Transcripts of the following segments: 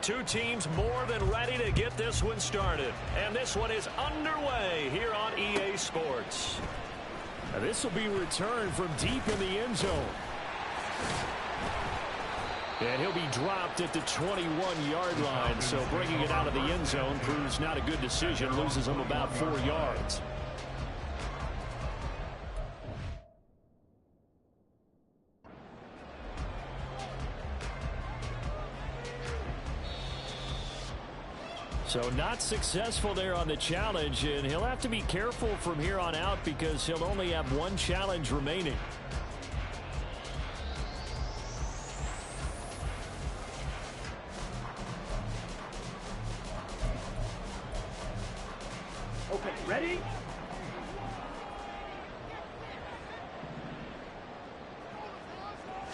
Two teams more than ready to get this one started. And this one is underway here on EA Sports. Now this will be returned from deep in the end zone. And he'll be dropped at the 21-yard line. So bringing it out of the end zone proves not a good decision. Loses him about 4 yards. So not successful there on the challenge, and he'll have to be careful from here on out because he'll only have one challenge remaining. Okay, ready?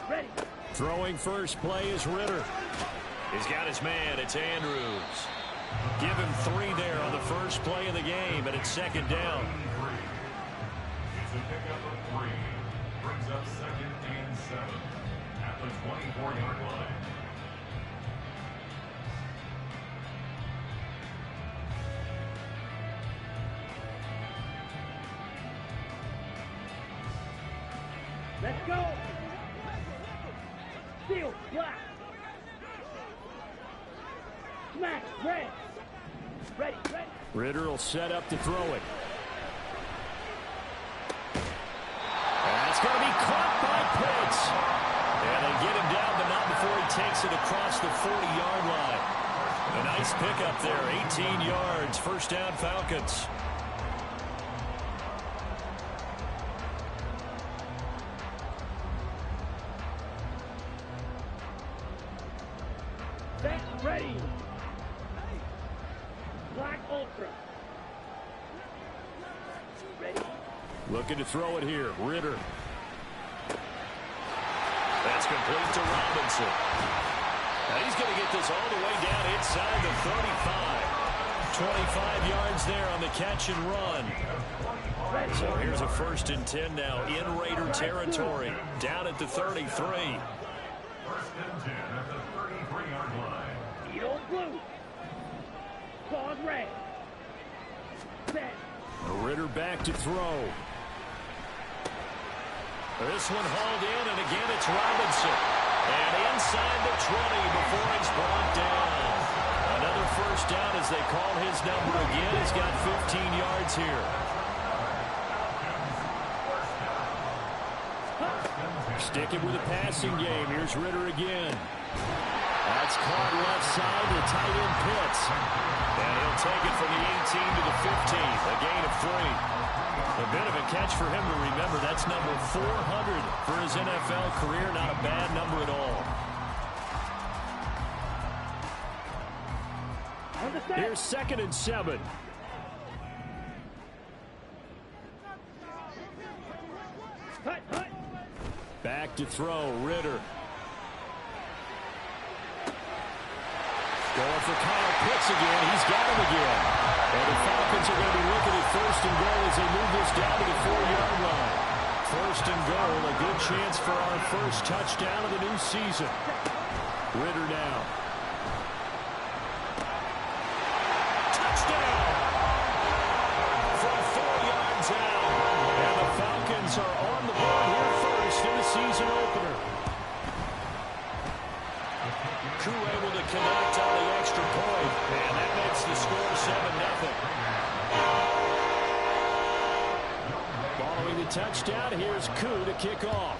Ready. Throwing first play is Ritter. He's got his man. It's Andrews. Give him 3 there on the first play of the game, and it's second down. It's a pickup of 3. Brings up 2nd and 7 at the 24-yard line. Let's go. Steal, block. Smash, red. Ready, ready. Ritter will set up to throw it. That's going to be caught by Pitts. And they get him down, but not before he takes it across the 40-yard line. A nice pickup there, 18 yards, first down Falcons. Set, ready. Black Ultra. Ready. Looking to throw it here. Ritter. That's complete to Robinson. Now he's going to get this all the way down inside the 35. 25 yards there on the catch and run. So here's a 1st and 10 now in Raider territory. Down at the 33. 1st and 10 at the 33-yard line. Eat old blue. Pause red. Set. Ritter back to throw. This one hauled in, and again it's Robinson. And inside the 20 before it's brought down. Another first down as they call his number again. He's got 15 yards here. Sticking with the passing game. Here's Ritter again. That's caught left side to tight end Pitts. And he'll take it from the 18 to the 15. A gain of 3. A bit of a catch for him to remember. That's number 400 for his NFL career. Not a bad number at all. Here's 2nd and 7. Hut, hut. Back to throw. Ritter. Going for Kyle Pitts again. He's got him again. And the Falcons are going to be looking at 1st and goal as they move this down to the 4-yard line. 1st and goal, a good chance for our first touchdown of the new season. Ritter now. Touchdown! From 4 yards out. And the Falcons are on the board here first in the season opener. Koo able to connect on the extra point, and that makes the score 7-0. Following the touchdown, here's Koo to kick off.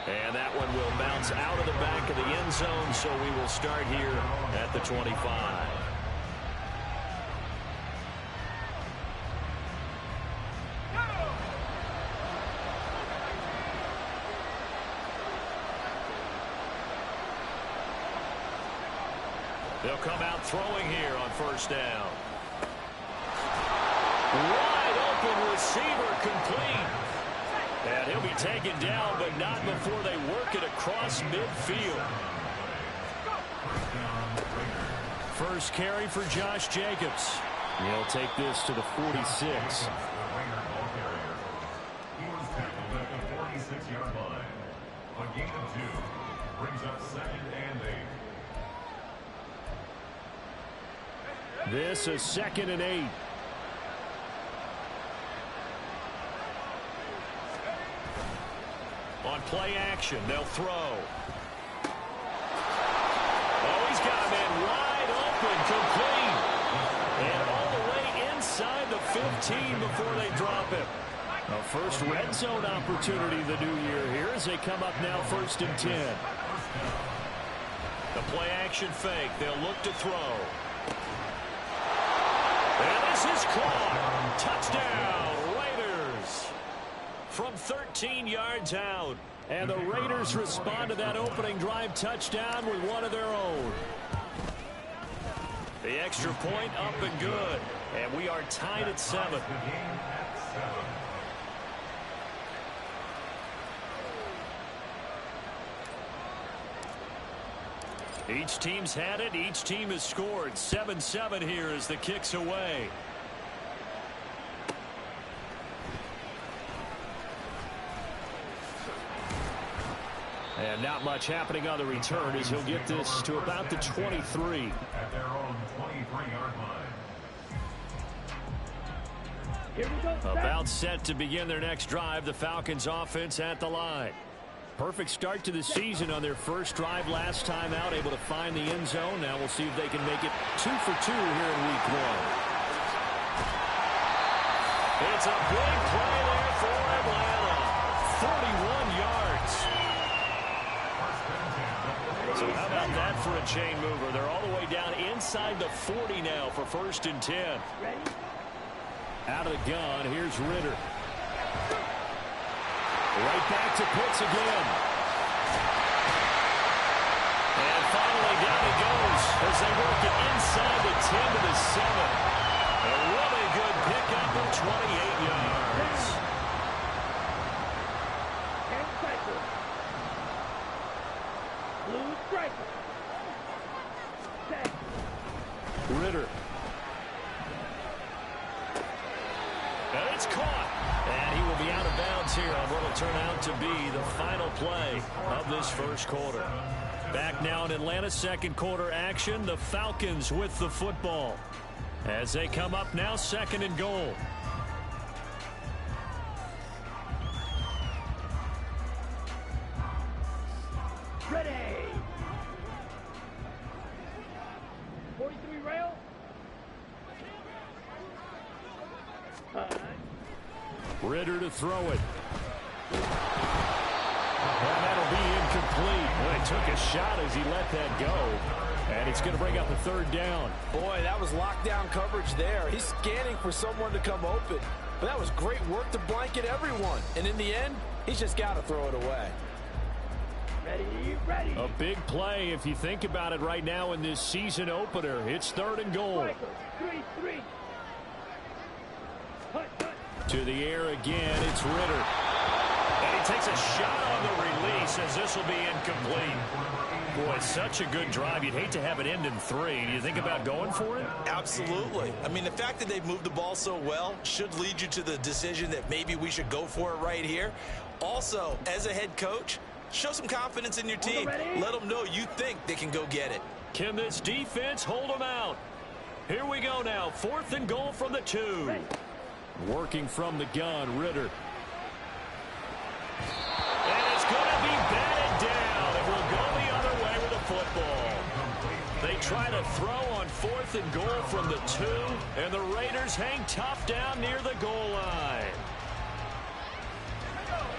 And that one will bounce out of the back of the end zone, so we will start here at the 25. They'll come out throwing here on 1st down. Wide open receiver complete. And he'll be taken down, but not before they work it across midfield. First carry for Josh Jacobs. He'll take this to the 46. He was tackled at the 46-yard line. A gain of 2. This is 2nd and 8. On play action, they'll throw. Oh, he's got a man wide open, complete. And all the way inside the 15 before they drop it. A first red zone opportunity the new year here as they come up now 1st and 10. The play action fake. They'll look to throw. And this is caught. Touchdown, Raiders. From 13 yards out. And the Raiders respond to that opening drive touchdown with one of their own. The extra point up and good. And we are tied at 7. Each team's had it. Each team has scored. 7-7 here as the kick's away. And not much happening on the return as he'll get this to about the 23. At their own 23-yard line. Here we go. About set to begin their next drive. The Falcons offense at the line. Perfect start to the season on their first drive last time out, able to find the end zone. Now we'll see if they can make it 2 for 2 here in week 1. It's a big play there for Atlanta. 41 yards. So how about that for a chain mover? They're all the way down inside the 40 now for 1st and 10. Ready? Out of the gun, here's Ritter. Right back to Pitts again. And finally down he goes as they work it inside the 10 to the 7. A really good pickup of 28 yards. And cycle. Blue striker. Set. Ritter. And it's caught. And he will be out of bounds here on what will turn out to be the final play of this first quarter. Back now in Atlanta, second quarter action. The Falcons with the football as they come up now 2nd and goal. Ready. 43 rail. Ritter to throw it. And that'll be incomplete. Boy, took a shot as he let that go. And it's going to bring up a 3rd down. Boy, that was lockdown coverage there. He's scanning for someone to come open. But that was great work to blanket everyone. And in the end, he's just got to throw it away. Ready, ready. A big play if you think about it right now in this season opener. It's 3rd and goal. Striker, 3-3. Hut, hut. To the air again, it's Ritter. And he takes a shot on the release as this will be incomplete. Boy, such a good drive. You'd hate to have it end in 3. Do you think about going for it? Absolutely. I mean, the fact that they've moved the ball so well should lead you to the decision that maybe we should go for it right here. Also, as a head coach, show some confidence in your team. Let them know you think they can go get it. Can this defense hold them out? Here we go now. 4th and goal from the 2. Working from the gun, Ritter. And it's going to be batted down. It will go the other way with the football. They try to throw on 4th and goal from the 2, and the Raiders hang tough down near the goal line.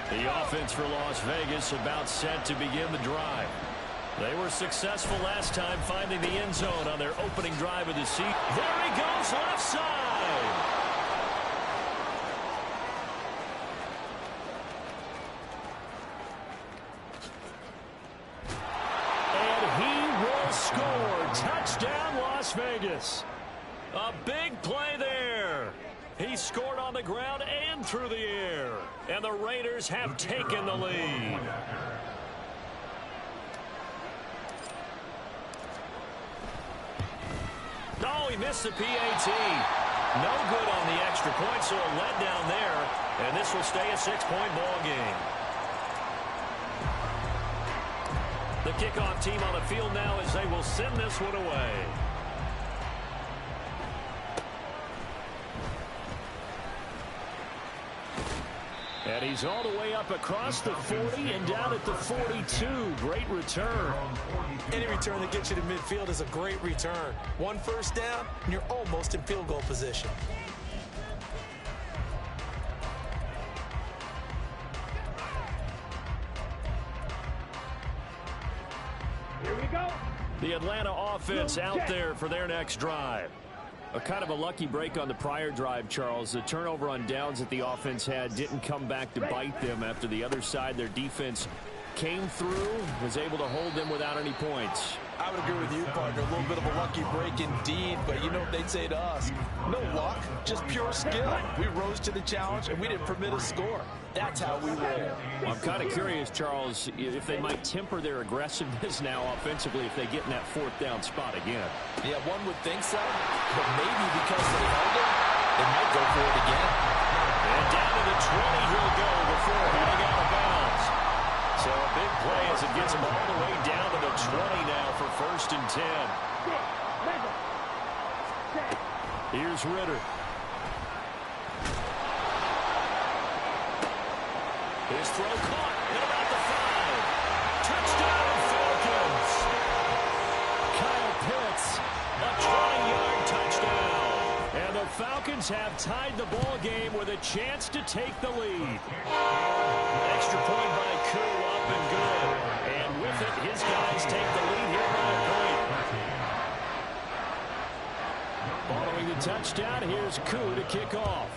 The offense for Las Vegas about set to begin the drive. They were successful last time finding the end zone on their opening drive of the season. There he goes left side. Score. Touchdown, Las Vegas. A big play there. He scored on the ground and through the air. And the Raiders have taken the lead. No, he missed the PAT. No good on the extra point, so a letdown there. And this will stay a 6-point ball game. The kickoff team on the field now as they will send this one away. And he's all the way up across the 40 and down at the 42. Great return. Any return that gets you to midfield is a great return. One first down, and you're almost in field goal position. Here we go. The Atlanta offense out there for their next drive. A kind of a lucky break on the prior drive, Charles. The turnover on downs that the offense had didn't come back to bite them after the other side. Their defense came through, was able to hold them without any points. I would agree with you, partner. A little bit of a lucky break indeed, but you know what they'd say to us? No luck, just pure skill. We rose to the challenge, and we didn't permit a score. That's how we win. Well, I'm kind of curious, Charles, if they might temper their aggressiveness now offensively if they get in that fourth down spot again. Yeah, one would think so, but maybe because they held it, they might go for it again. And down to the 20 he'll go before heading out of bounds. So a big play as it gets him all the way down to the 20 now for 1st and 10. Here's Ritter. His throw caught at about the 5. Touchdown, Falcons. Kyle Pitts, a 20-yard touchdown. And the Falcons have tied the ball game with a chance to take the lead. Extra point by Koo, up and good. And with it, his guys take the lead here by a point. Following the touchdown, here's Koo to kick off.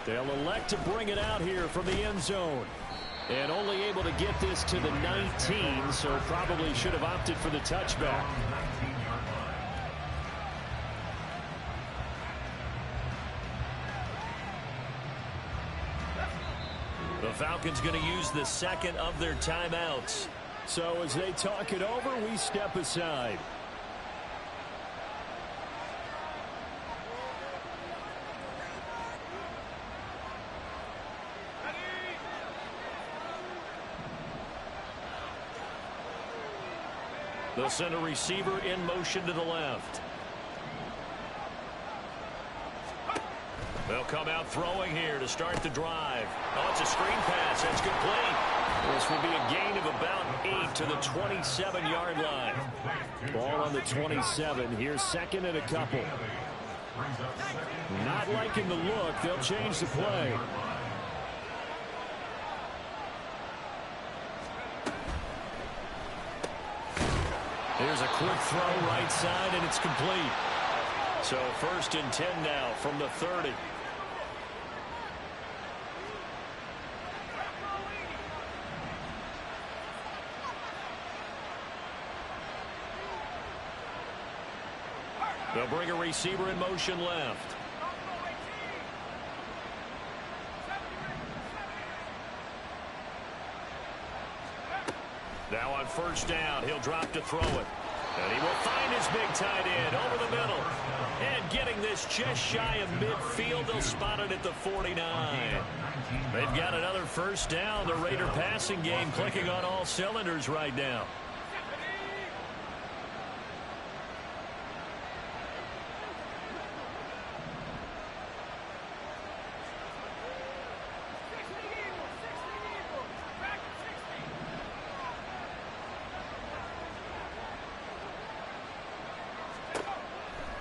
They'll elect to bring it out here from the end zone. And only able to get this to the 19, so probably should have opted for the touchback. The Falcons going to use the second of their timeouts. So as they talk it over, we step aside. They'll send a receiver in motion to the left. They'll come out throwing here to start the drive. Oh, it's a screen pass. That's complete. This will be a gain of about 8 to the 27-yard line. Ball on the 27. Here's second and a couple. Not liking the look. They'll change the play. Here's a quick throw right side, and it's complete. So 1st and 10 now from the 30. They'll bring a receiver in motion left. Now on 1st down, he'll drop to throw it. And he will find his big tight end over the middle. And getting this just shy of midfield, they'll spot it at the 49. They've got another 1st down. The Raider passing game clicking on all cylinders right now.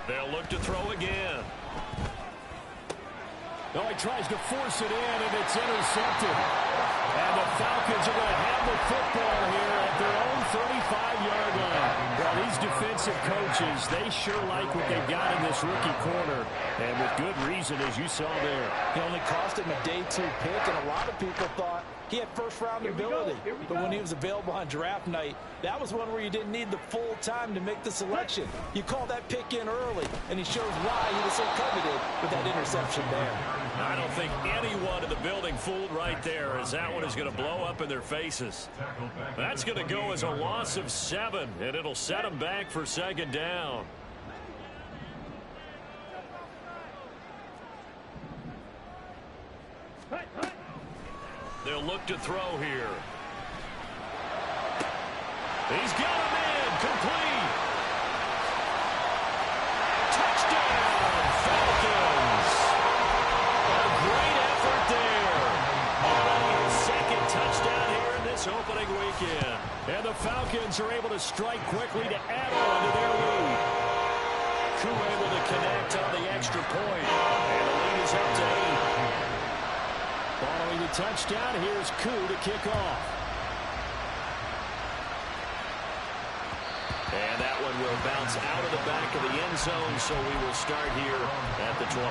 They'll look to throw again. Oh, he tries to force it in, and it's intercepted. And the Falcons are going to have the football here at their own 35-yard line. Well, these defensive coaches, they sure like what they've got in this rookie corner. And with good reason, as you saw there. He only cost him a day 2 pick, and a lot of people thought he had first-round ability. But when he was available on draft night, that was one where you didn't need the full time to make the selection. You call that pick in early, and he shows why he was so coveted with that interception there. I don't think anyone in the building fooled right there, as that one is going to blow up in their faces. That's going to go as a loss of 7, and it'll set them back for 2nd down. They'll look to throw here. He's got him in. Complete. Touchdown, Falcons. And the Falcons are able to strike quickly to add on to their lead. Koo able to connect on the extra point. And the lead is up to 8. Following the touchdown, here's Koo to kick off. And that one will bounce out of the back of the end zone, so we will start here at the 25.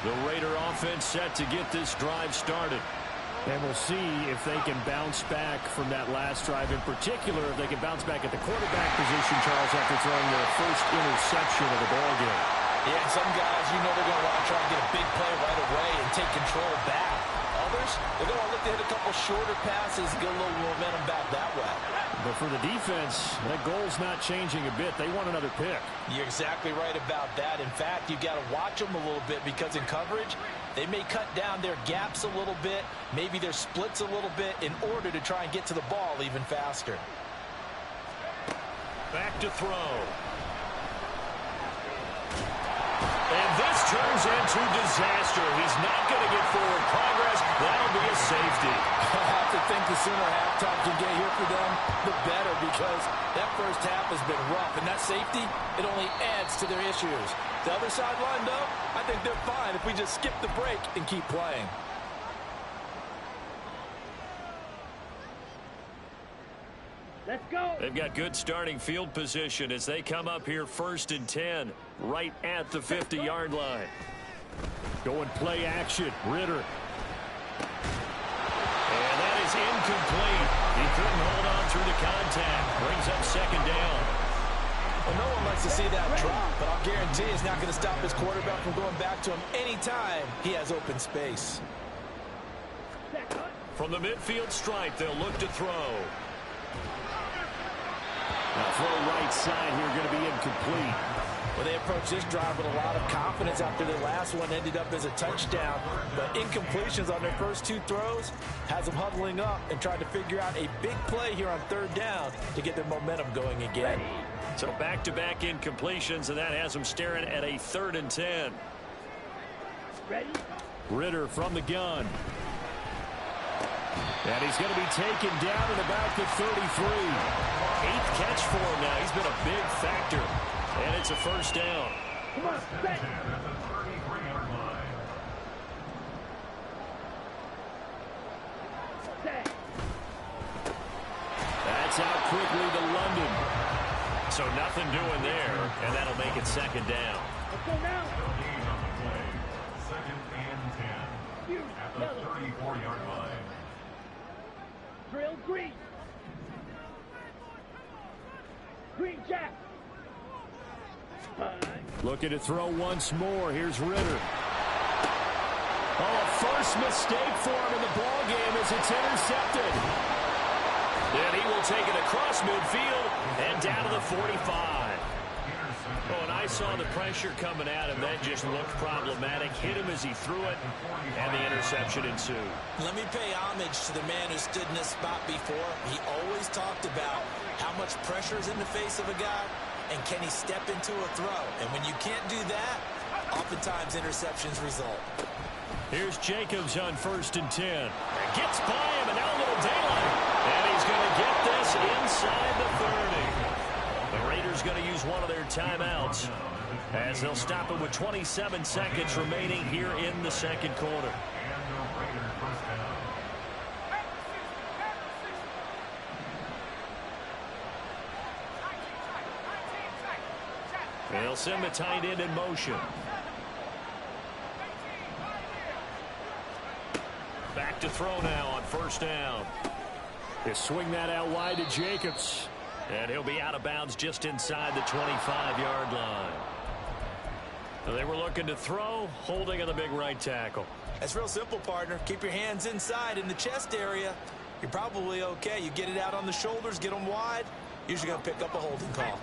The Raider offense set to get this drive started. And we'll see if they can bounce back from that last drive. In particular, if they can bounce back at the quarterback position, Charles, after throwing their first interception of the ballgame. Yeah, some guys, you know they're going to want to try and get a big play right away and take control back. Others, they're going to look to hit a couple shorter passes, get a little momentum back that way. But for the defense, that goal's not changing a bit. They want another pick. You're exactly right about that. In fact, you've got to watch them a little bit because in coverage, they may cut down their gaps a little bit, maybe their splits a little bit in order to try and get to the ball even faster. Back to throw. And this turns into disaster. He's not going to get forward progress. That'll be a safety. I have to think the sooner halftime can get here for them, the better, because that first half has been rough. And that safety, it only adds to their issues. The other sideline, though, I think they're fine if we just skip the break and keep playing. Let's go. They've got good starting field position as they come up here 1st and 10, right at the 50-yard line. Going play action, Ritter. And that is incomplete. He couldn't hold on through the contact. Brings up 2nd down. Well, no one likes to see that drop, but I'll guarantee he's not going to stop his quarterback from going back to him anytime he has open space. From the midfield stripe, they'll look to throw. Now throw right side here, going to be incomplete. Well, they approached this drive with a lot of confidence after their last one ended up as a touchdown. But incompletions on their first 2 throws has them huddling up and trying to figure out a big play here on 3rd down to get their momentum going again. So back-to-back incompletions, and that has them staring at a 3rd and 10. Ready? Ritter from the gun. And he's going to be taken down at about the 33. 8th catch for him now. He's been a big factor. And it's a 1st down. Come on, set. Set. That's out quickly to London. So nothing doing there, and that'll make it 2nd down. Let's go now. 2nd and 10 at the 34-yard line. Drill green. Green Jack. Looking to throw once more. Here's Ritter. Oh, first mistake for him in the ball game as it's intercepted. Then he will take it across midfield and down to the 45. Oh, and I saw the pressure coming at him. That just looked problematic. Hit him as he threw it, and the interception ensued. Let me pay homage to the man who stood in this spot before. He always talked about how much pressure is in the face of a guy, and can he step into a throw? And when you can't do that, oftentimes interceptions result. Here's Jacobs on 1st and 10. Gets by him, and now a little daylight. And he's going to get this inside the 30. The Raiders going to use one of their timeouts as they'll stop it with 27 seconds remaining here in the 2nd quarter. They'll send the tight end in motion. Back to throw now on 1st down. They swing that out wide to Jacobs. And he'll be out of bounds just inside the 25-yard line. So they were looking to throw, holding on the big right tackle. That's real simple, partner. Keep your hands inside in the chest area. You're probably okay. You get it out on the shoulders, get them wide. Usually going to pick up a holding call.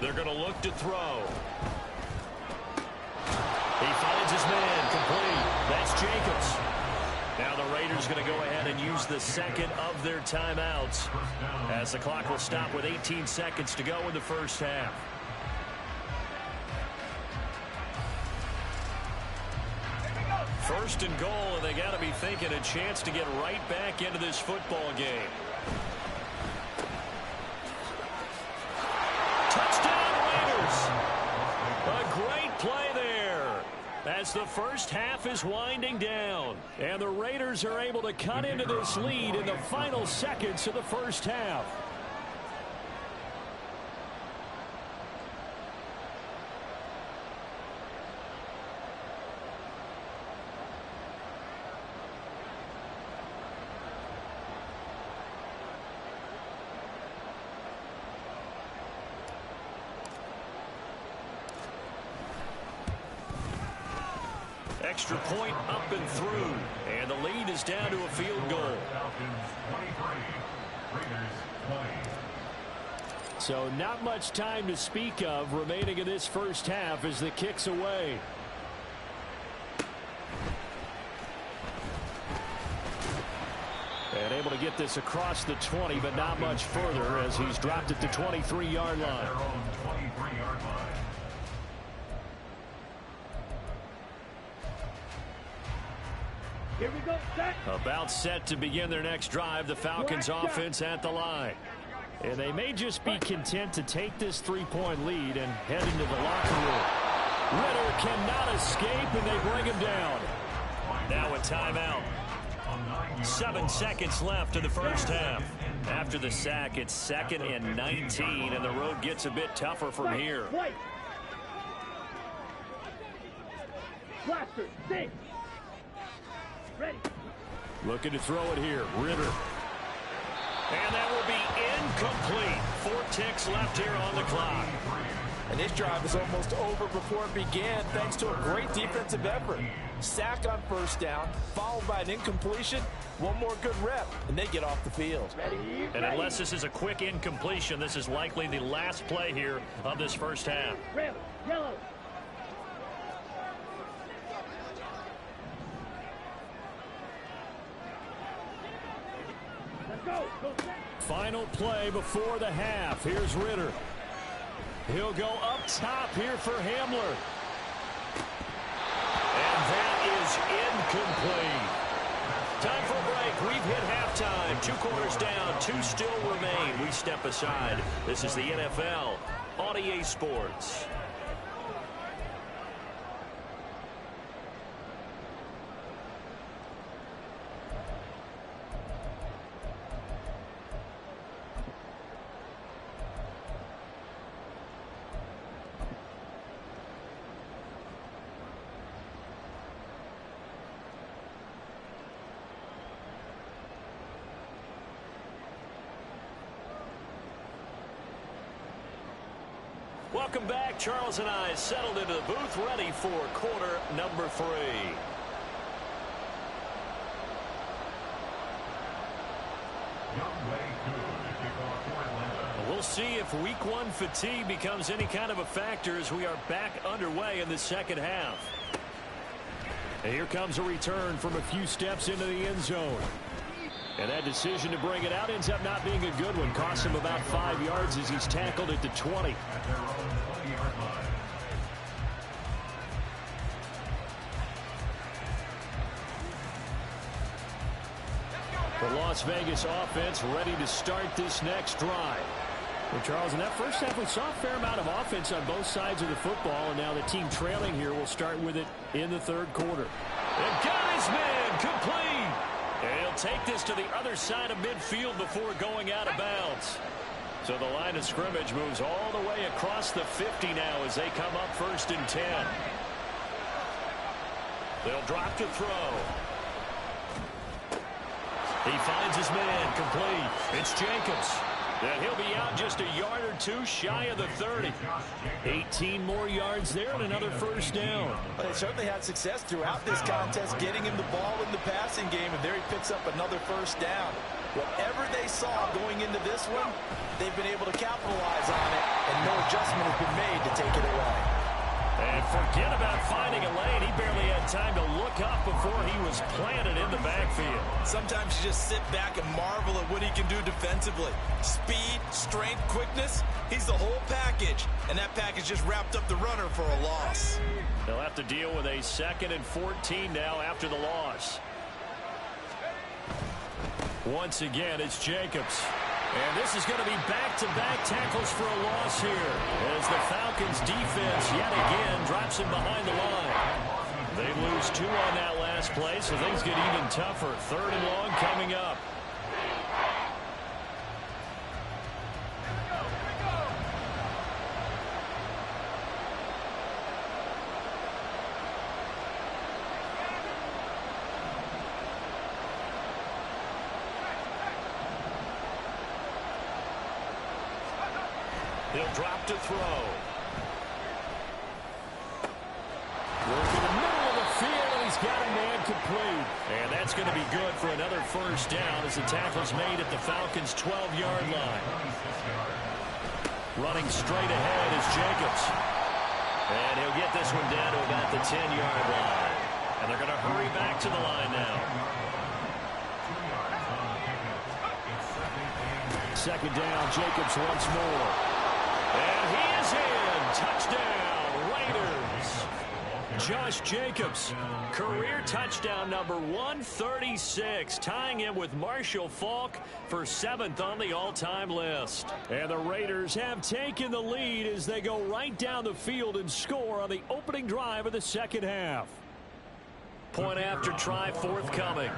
They're going to look to throw. He finds his man, complete. That's Jacobs. Now the Raiders going to go ahead and use the second of their timeouts as the clock will stop with 18 seconds to go in the first half. First and goal, and they got to be thinking a chance to get right back into this football game. Touchdown Raiders! A great play there as the first half is winding down. And the Raiders are able to cut into this lead in the final seconds of the first half. Extra point up and through. And the lead is down to a field goal. So not much time to speak of remaining in this first half as the kick's away. And able to get this across the 20, but not much further as he's dropped it to 23-yard line. Here we go, set. About set to begin their next drive. The Falcons offense at the line. And they may just be content to take this 3-point lead and head into the locker room. Ritter cannot escape, and they bring him down. Now a timeout. 7 seconds left in the first half. After the sack, it's 2nd and 19, and the road gets a bit tougher from here. Blaster, six. Ready. Looking to throw it here. Ritter. And that will be incomplete. 4 ticks left here on the clock. And this drive is almost over before it began thanks to a great defensive effort. Sack on first down, followed by an incompletion. One more good rep, and they get off the field. Ready. And unless this is a quick incompletion, this is likely the last play here of this first half. Red, yellow. Go, final play before the half. Here's Ritter. He'll go up top here for Hamler. And that is incomplete. Time for a break. We've hit halftime. 2 quarters down. 2 still remain. We step aside. This is the NFL on EA Sports. Welcome back. Charles and I settled into the booth, ready for quarter number 3. We'll see if week 1 fatigue becomes any kind of a factor as we are back underway in the second half. And here comes a return from a few steps into the end zone. And that decision to bring it out ends up not being a good one. Costs him about 5 yards as he's tackled at the 20. The Las Vegas offense ready to start this next drive. Well, Charles, in that first half, we saw a fair amount of offense on both sides of the football, and now the team trailing here will start with it in the third quarter. And got his man complete. And he'll take this to the other side of midfield before going out of bounds. So the line of scrimmage moves all the way across the 50 now as they come up 1st and 10. They'll drop to throw. He finds his man complete. It's Jacobs. And he'll be out just a yard or 2 shy of the 30. 18 more yards there and another first down. Well, they certainly had success throughout this contest getting him the ball in the passing game, and there he picks up another first down. Whatever they saw going into this one, they've been able to capitalize on it, and no adjustment has been made to take it away. And forget about finding a lane. He barely had time to look up before he was planted in the backfield. Sometimes you just sit back and marvel at what he can do defensively. Speed, strength, quickness, he's the whole package. And that package just wrapped up the runner for a loss. They'll have to deal with a 2nd and 14 now after the loss. Once again, it's Jacobs. And this is going to be back-to-back tackles for a loss here as the Falcons defense yet again drops him behind the line. They lose 2 on that last play, so things get even tougher. 3rd and long coming up. He'll drop to throw. Work in the middle of the field, and he's got a man complete. And that's going to be good for another first down as the tackle's made at the Falcons' 12-yard line. Running straight ahead is Jacobs. And he'll get this one down to about the 10-yard line. And they're going to hurry back to the line now. 2nd down, Jacobs once more. And he is in. Touchdown, Raiders. Josh Jacobs, career touchdown number 136, tying him with Marshall Faulk for 7th on the all-time list. And the Raiders have taken the lead as they go right down the field and score on the opening drive of the 2nd half. Point after try forthcoming.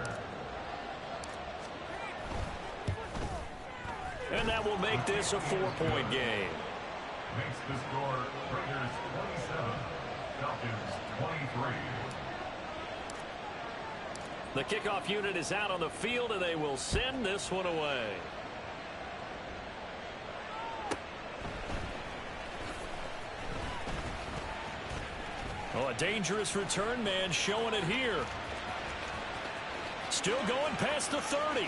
And that will make this a 4-point game. Makes the score Raiders 27, Falcons 23. The kickoff unit is out on the field, and they will send this one away. Oh, a dangerous return man showing it here. Still going past the 30.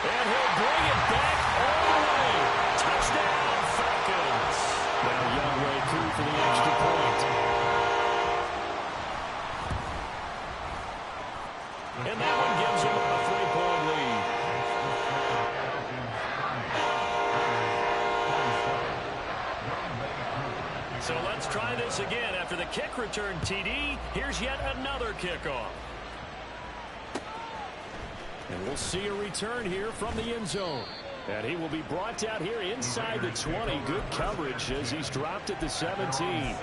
And he'll bring it back all the way. Touchdown, Falcons. Now Youngway through for the extra point. And that one gives him a 3-point lead. So let's try this again. After the kick return TD, here's yet another kickoff. And we'll see a return here from the end zone. And he will be brought down here inside the 20. Good coverage as he's dropped at the 17.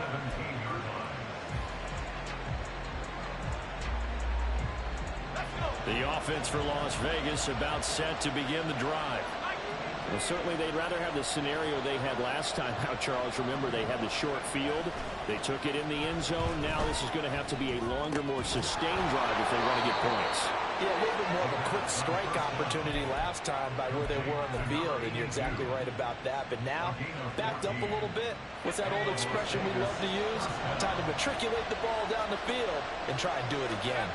The offense for Las Vegas about set to begin the drive. Well, certainly they'd rather have the scenario they had last time out, Charles. Remember, they had the short field. They took it in the end zone. Now this is going to have to be a longer, more sustained drive if they want to get points. Yeah, a little bit more of a quick strike opportunity last time by where they were on the field, and you're exactly right about that. But now, backed up a little bit. What's that old expression we love to use? Time to matriculate the ball down the field and try and do it again.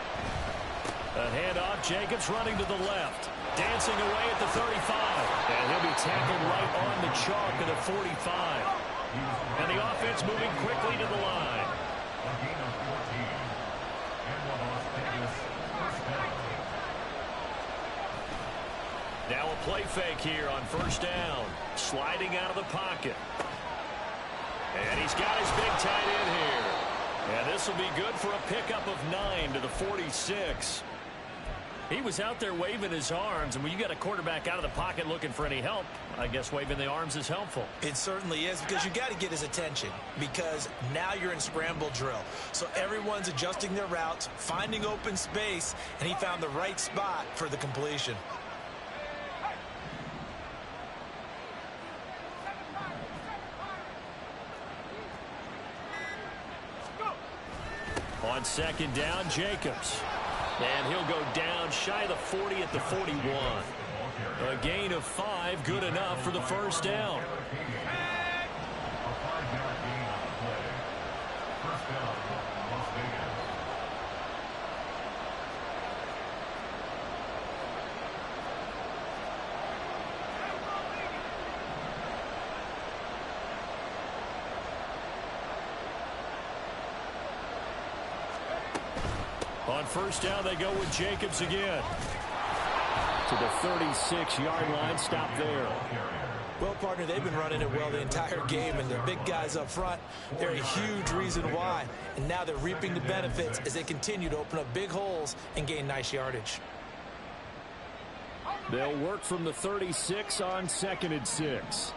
A handoff, Jacobs running to the left. Dancing away at the 35. And he'll be tackled right on the chalk of the 45. And the offense moving quickly to the line. Now a play fake here on first down. Sliding out of the pocket. And he's got his big tight end here. And this will be good for a pickup of 9 to the 46. He was out there waving his arms, and when you got a quarterback out of the pocket looking for any help, I guess waving the arms is helpful. It certainly is, because you got to get his attention, because now you're in scramble drill. So everyone's adjusting their routes, finding open space, and he found the right spot for the completion. On second down, Jacobs. And he'll go down shy of the 40 at the 41. A gain of 5, good enough for the first down. on first down, they go with Jacobs again. To the 36-yard line, stop there. Well, partner, they've been running it well the entire game, and the big guys up front, they're a huge reason why. And now they're reaping the benefits as they continue to open up big holes and gain nice yardage. They'll work from the 36 on 2nd and 6.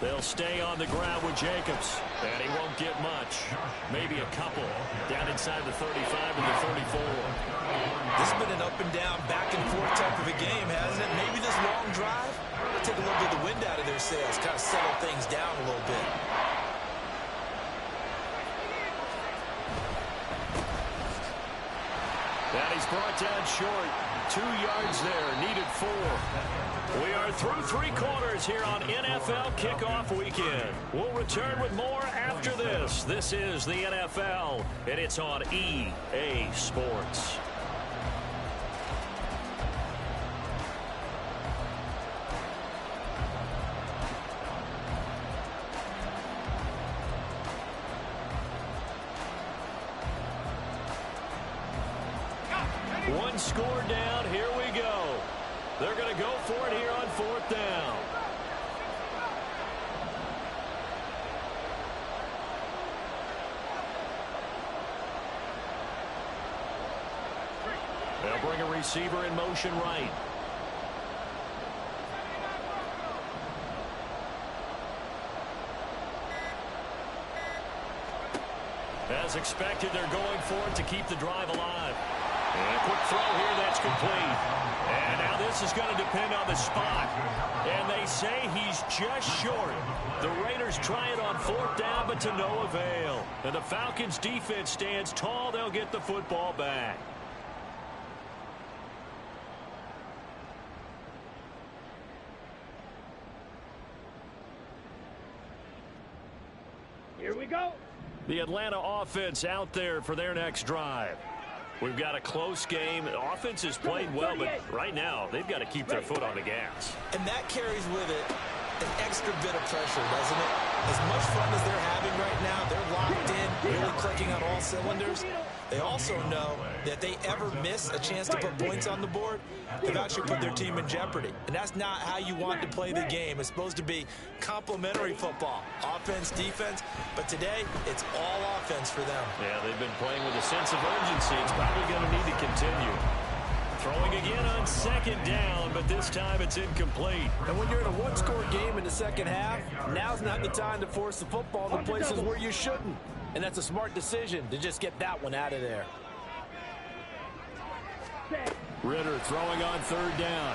They'll stay on the ground with Jacobs, and he won't get much. Maybe a couple down inside the 35 and the 34. This has been an up and down, back and forth type of a game, hasn't it? Maybe this long drive will take a little bit of the wind out of their sails, kind of settle things down a little bit. And he's brought down short. 2 yards there, needed 4. We are through 3 quarters here on NFL Kickoff Weekend. We'll return with more after this. This is the NFL, and it's on EA Sports. One score down. Here we go. They're going to go for it here on 4th down. They'll bring a receiver in motion right. As expected, they're going for it to keep the drive alive. And a quick throw here that's complete. And now this is going to depend on the spot. And they say he's just short. The Raiders try it on 4th down, but to no avail. And the Falcons' defense stands tall. They'll get the football back. Here we go. The Atlanta offense out there for their next drive. We've got a close game. The offense has played well, but right now they've got to keep their foot on the gas. And that carries with it an extra bit of pressure, doesn't it? As much fun as they're having right now, they're locked in, really clicking on all cylinders. They also know that they ever miss a chance to put points on the board, they've actually put their team in jeopardy. And that's not how you want to play the game. It's supposed to be complementary football, offense, defense. But today, it's all offense for them. Yeah, they've been playing with a sense of urgency. It's probably going to need to continue. Throwing again on 2nd down, but this time it's incomplete. And when you're in a one-score game in the second half, now's not the time to force the football to places where you shouldn't. And that's a smart decision to just get that one out of there. Ritter throwing on 3rd down.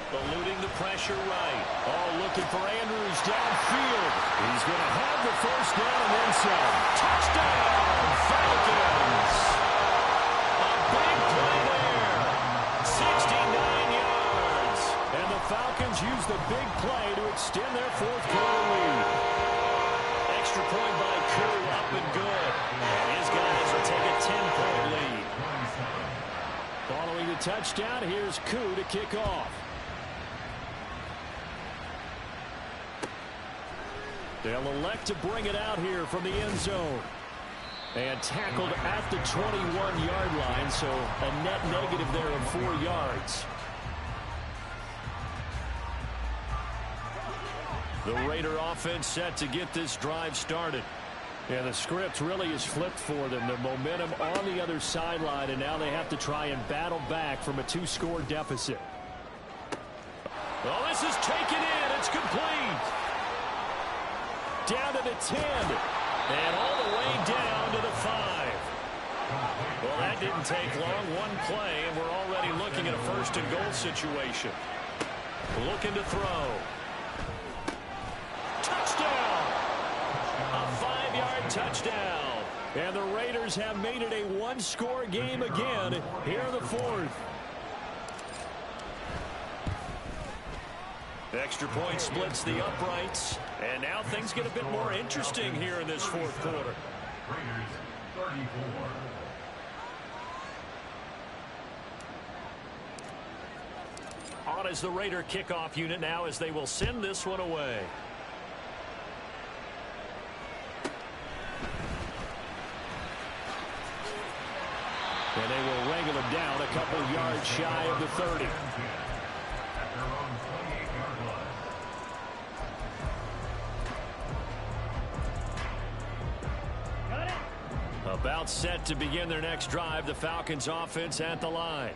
Eluding the pressure right. Oh, looking for Andrews downfield. He's going to have the 1st down and then some. Touchdown, Falcons. A big play there. 69 yards. And the Falcons use the big play to extend their 4th quarter lead. Extra point by Koo, up and good. And his guys will take a 10-point lead. Following the touchdown, here's Koo to kick off. They'll elect to bring it out here from the end zone. And tackled at the 21-yard line, so a net negative there of 4 yards. The Raider offense set to get this drive started. And the script really is flipped for them. The momentum on the other sideline, and now they have to try and battle back from a 2-score deficit. Oh, this is taken in. It's complete. Down to the 10. And all the way down to the 5. Well, that didn't take long. One play, and we're already looking at a 1st and goal situation. Looking to throw. Touchdown! A 5-yard touchdown. And the Raiders have made it a 1-score game again here in the 4th. Extra point splits the uprights. And now things get a bit more interesting here in this 4th quarter. Raiders 34, as the Raider kickoff unit now as they will send this one away. And they will wrangle him down a couple yards shy of the 30. About set to begin their next drive, the Falcons offense at the line.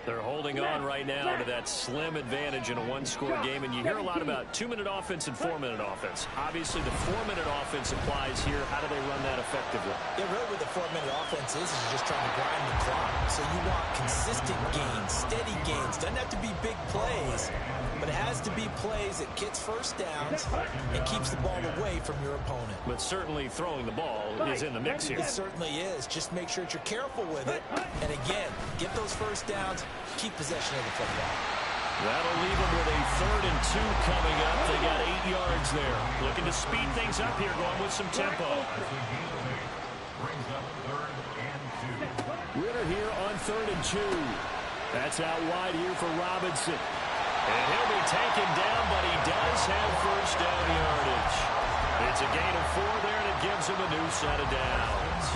They're holding on right now to that slim advantage in a one-score game, and you hear a lot about 2-minute offense and 4-minute offense. Obviously, the 4-minute offense applies here. How do they run that effectively? Yeah, really what the 4-minute offense is just trying to grind the clock. So you want consistent gains, steady gains. Doesn't have to be big plays, but it has to be plays that gets first downs and keeps the ball away from your opponent. But certainly throwing the ball is in the mix here. It certainly is. Just make sure that you're careful with it. And again, get those first downs, keep possession of the football. That'll leave them with a 3rd and 2 coming up. They got 8 yards there. Looking to speed things up here, going with some tempo. Ritter here on 3rd and 2. That's out wide here for Robinson. And he'll be taken down, but he does have first down yardage. It's a gain of 4 there, and it gives him a new set of downs.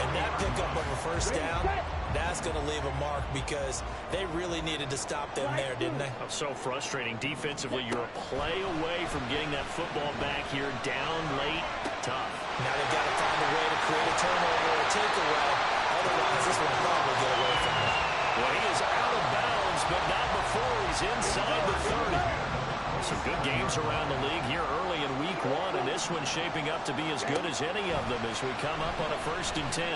And that pickup of a first down, that's going to leave a mark because they really needed to stop them there, didn't they? So frustrating. Defensively, you're a play away from getting that football back here, down late, tough. Now they've got to find a way to create a turnover or a takeaway. Otherwise, this will probably get away from them. Well, he is out of bounds, but not before he's inside the 30. Some good games around the league here early in week 1, and this one's shaping up to be as good as any of them as we come up on a 1st and 10.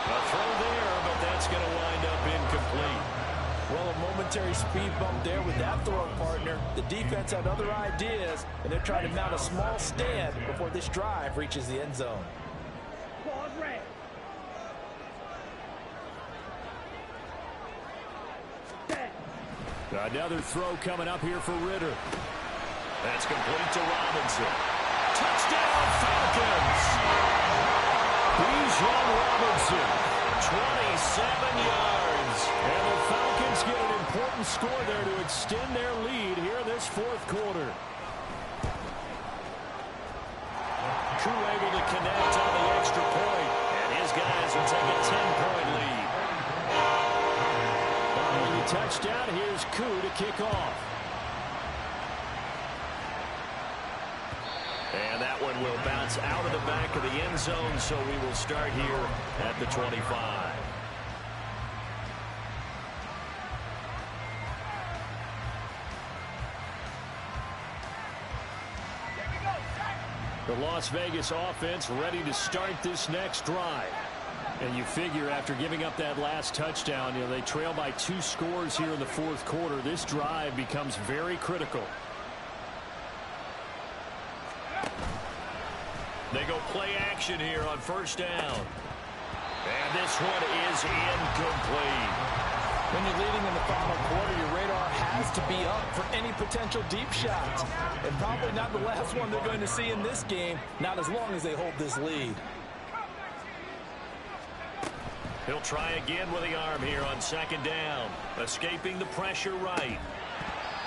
A throw there, but that's going to wind up incomplete. Well, a momentary speed bump there with that throw, partner. The defense had other ideas, and they're trying to mount a small stand before this drive reaches the end zone. Another throw coming up here for Ritter. That's complete to Robinson. Touchdown, Falcons! Bijan Robinson, 27 yards. And the Falcons get an important score there to extend their lead here in this 4th quarter. Crew able to connect on the extra point, and his guys will take a 10-point lead. Following the touchdown, here's Koo to kick off. And that one will bounce out of the back of the end zone, so we will start here at the 25. The Las Vegas offense ready to start this next drive. And you figure after giving up that last touchdown, they trail by 2 scores here in the 4th quarter. This drive becomes very critical. They go play action here on 1st down. And this one is incomplete. When you're leading in the final quarter, your radar has to be up for any potential deep shots. And probably not the last one they're going to see in this game, not as long as they hold this lead. He'll try again with the arm here on 2nd down. Escaping the pressure right.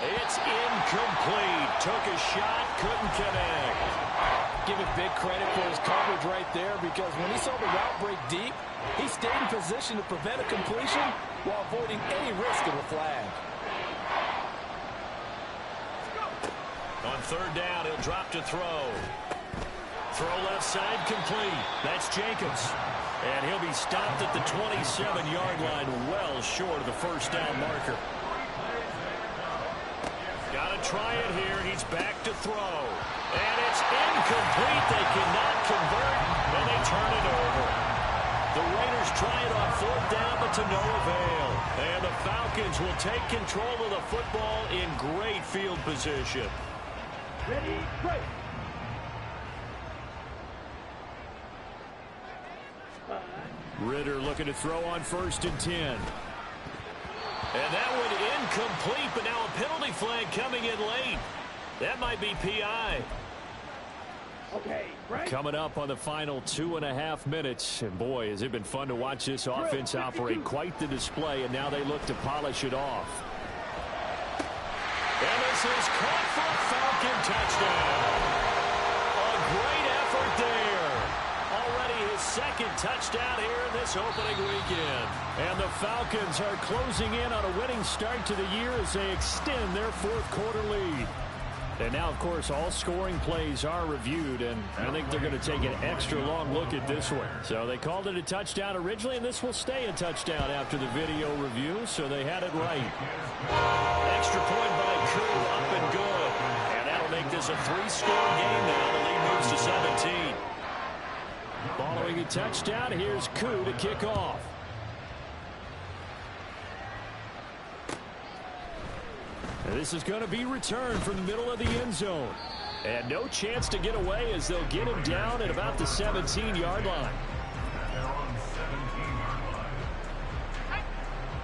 It's incomplete. Took a shot, couldn't connect. Give it big credit for his coverage right there, because when he saw the route break deep, he stayed in position to prevent a completion while avoiding any risk of a flag. On 3rd down, he'll drop to throw. Throw left side complete. That's Jacobs. And he'll be stopped at the 27-yard line, well short of the 1st down marker. Got to try it here. He's back to throw. And it's incomplete. They cannot convert, and they turn it over. The Raiders try it on 4th down, but to no avail. And the Falcons will take control of the football in great field position. Ready, break. Ritter looking to throw on 1st and 10. And that one incomplete, but now a penalty flag coming in late. That might be PI. Coming up on the final 2.5 minutes. And boy, has it been fun to watch this offense operate. Quite the display, and now they look to polish it off. And this is caught for a Falcon touchdown. A great effort there. Already his second touchdown here in this opening weekend. And the Falcons are closing in on a winning start to the year as they extend their fourth quarter lead. And now, of course, all scoring plays are reviewed, and I think they're going to take an extra long look at this one. So they called it a touchdown originally, and this will stay a touchdown after the video review, so they had it right. Extra point by Koo, up and good. And that'll make this a 3-score game now. The lead moves to 17. Following a touchdown, here's Koo to kick off. This is going to be returned from the middle of the end zone. And no chance to get away as they'll get him down at about the 17-yard line.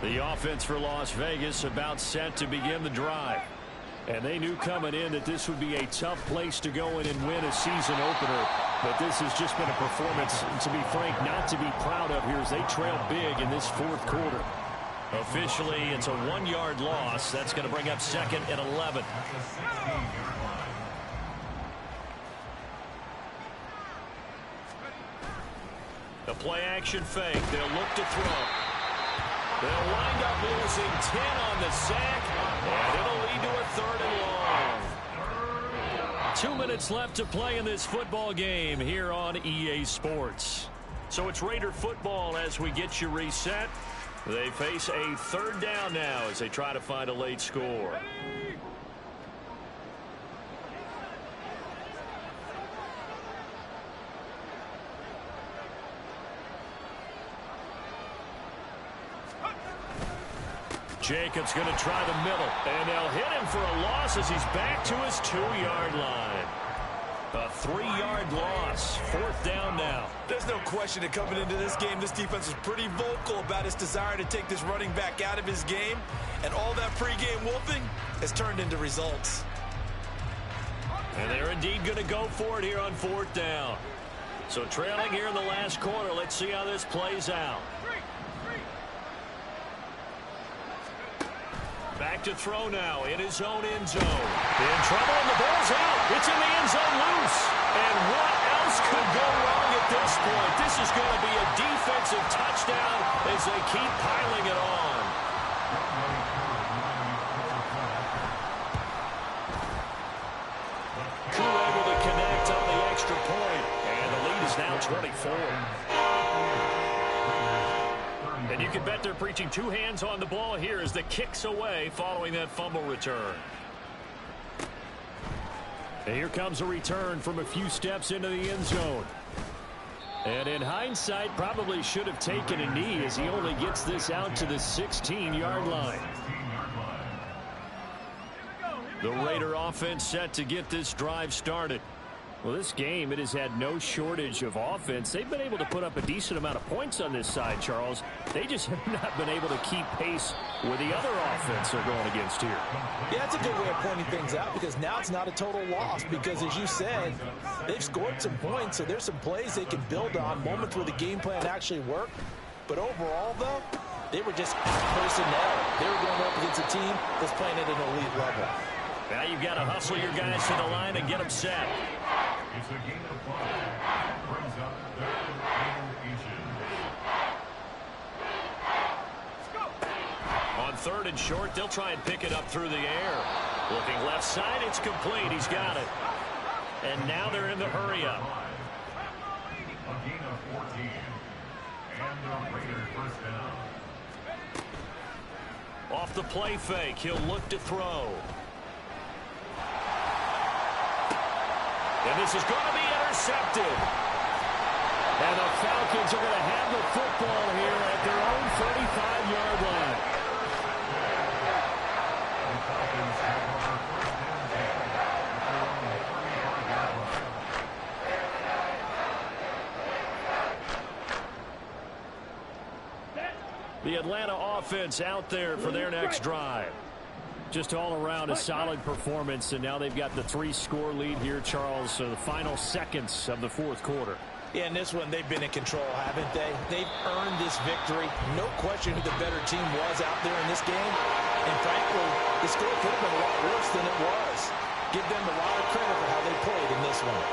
The offense for Las Vegas about set to begin the drive. And they knew coming in that this would be a tough place to go in and win a season opener. But this has just been a performance, to be frank, not to be proud of here as they trail big in this fourth quarter. Officially, it's a 1-yard loss. That's going to bring up 2nd and 11. The play-action fake. They'll look to throw. They'll wind up losing 10 on the sack, and it'll lead to a 3rd and long. 2 minutes left to play in this football game here on EA Sports. So it's Raider football as we get you reset. They face a 3rd down now as they try to find a late score. Jacobs going to try the middle, and they'll hit him for a loss as he's back to his 2-yard line. A 3-yard loss. 4th down now. There's no question that coming into this game, this defense is pretty vocal about its desire to take this running back out of his game. And all that pregame wolfing has turned into results. And they're indeed going to go for it here on 4th down. So trailing here in the last quarter. Let's see how this plays out. Back to throw now in his own end zone. In trouble, and the ball's out. It's in the end zone loose. And what else could go wrong at this point? This is going to be a defensive touchdown as they keep piling it on. Koo able to connect on the extra point. And the lead is now 24. And you can bet they're preaching 2 hands on the ball here as the kick's away following that fumble return. And here comes a return from a few steps into the end zone. And in hindsight, probably should have taken a knee as he only gets this out to the 16-yard line. The Raider offense set to get this drive started. Well, this game, it has had no shortage of offense. They've been able to put up a decent amount of points on this side, Charles. They just have not been able to keep pace with the other offense they're going against here. Yeah, that's a good way of pointing things out because now it's not a total loss because, as you said, they've scored some points, so there's some plays they can build on, moments where the game plan actually worked. But overall, though, they were just personnel. They were going up against a team that's playing at an elite level. Now you've got to hustle your guys to the line and get them set. It's a game of 5. Brings up 3rd and inches. On 3rd and short, they'll try and pick it up through the air. Looking left side, it's complete. He's got it. And now they're in the hurry up. A gain of 14. And the Raiders 1st down. Off the play fake, he'll look to throw. And this is going to be intercepted. And the Falcons are going to have the football here at their own 35-yard line. The Falcons have over 1st and 10. The Atlanta offense out there for their next drive. Just all around a solid performance, and now they've got the 3-score lead here, Charles. So the final seconds of the fourth quarter. Yeah, in this one, they've been in control, haven't they? They've earned this victory. No question who the better team was out there in this game. And frankly, the score could have been a lot worse than it was. Give them a lot of credit for how they played in this one.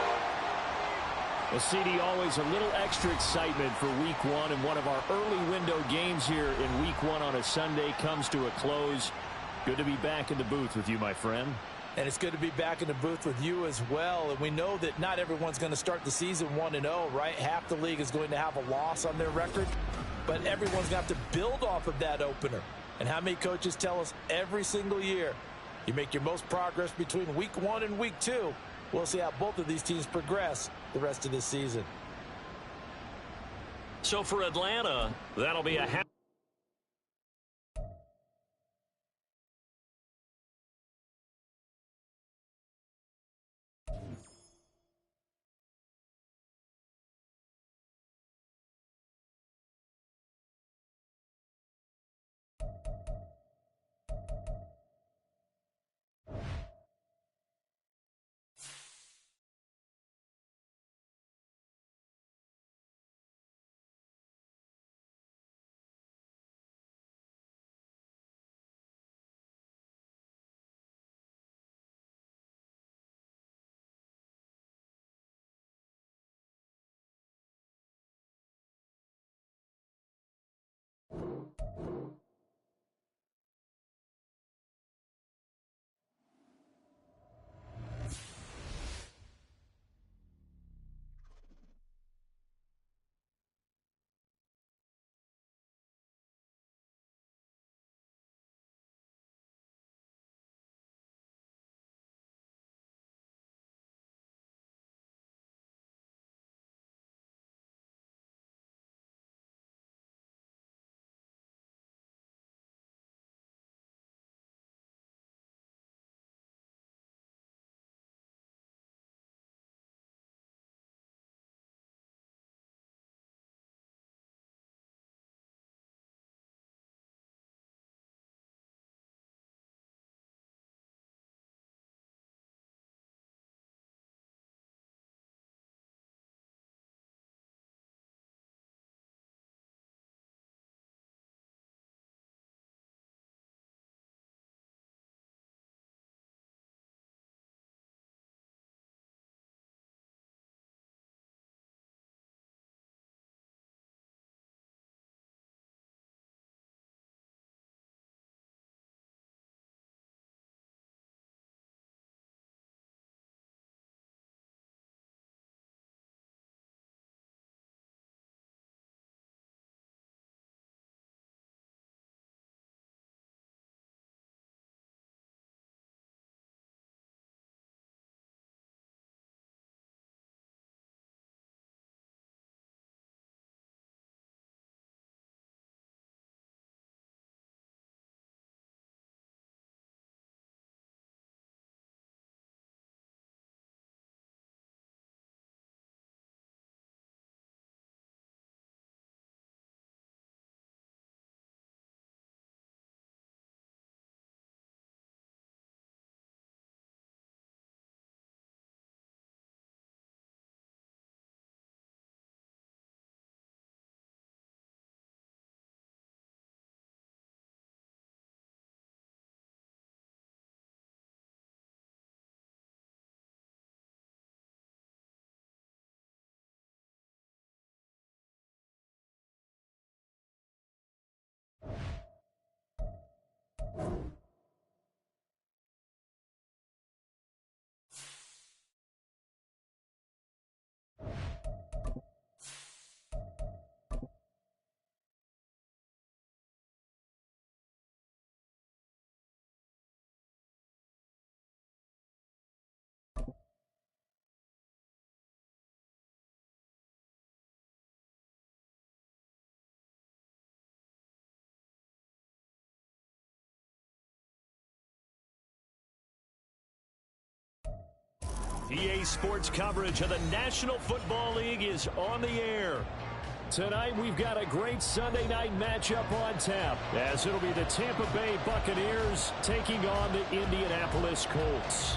Well, CD, always a little extra excitement for Week 1, and one of our early window games here in Week 1 on a Sunday comes to a close. Good to be back in the booth with you, my friend. And it's good to be back in the booth with you as well. And we know that not everyone's going to start the season 1-0, right? Half the league is going to have a loss on their record. But everyone's got to build off of that opener. And how many coaches tell us every single year, you make your most progress between Week 1 and Week 2. We'll see how both of these teams progress the rest of this season. So for Atlanta, that'll be a half. EA Sports coverage of the National Football League is on the air. Tonight, we've got a great Sunday night matchup on tap, as it'll be the Tampa Bay Buccaneers taking on the Indianapolis Colts.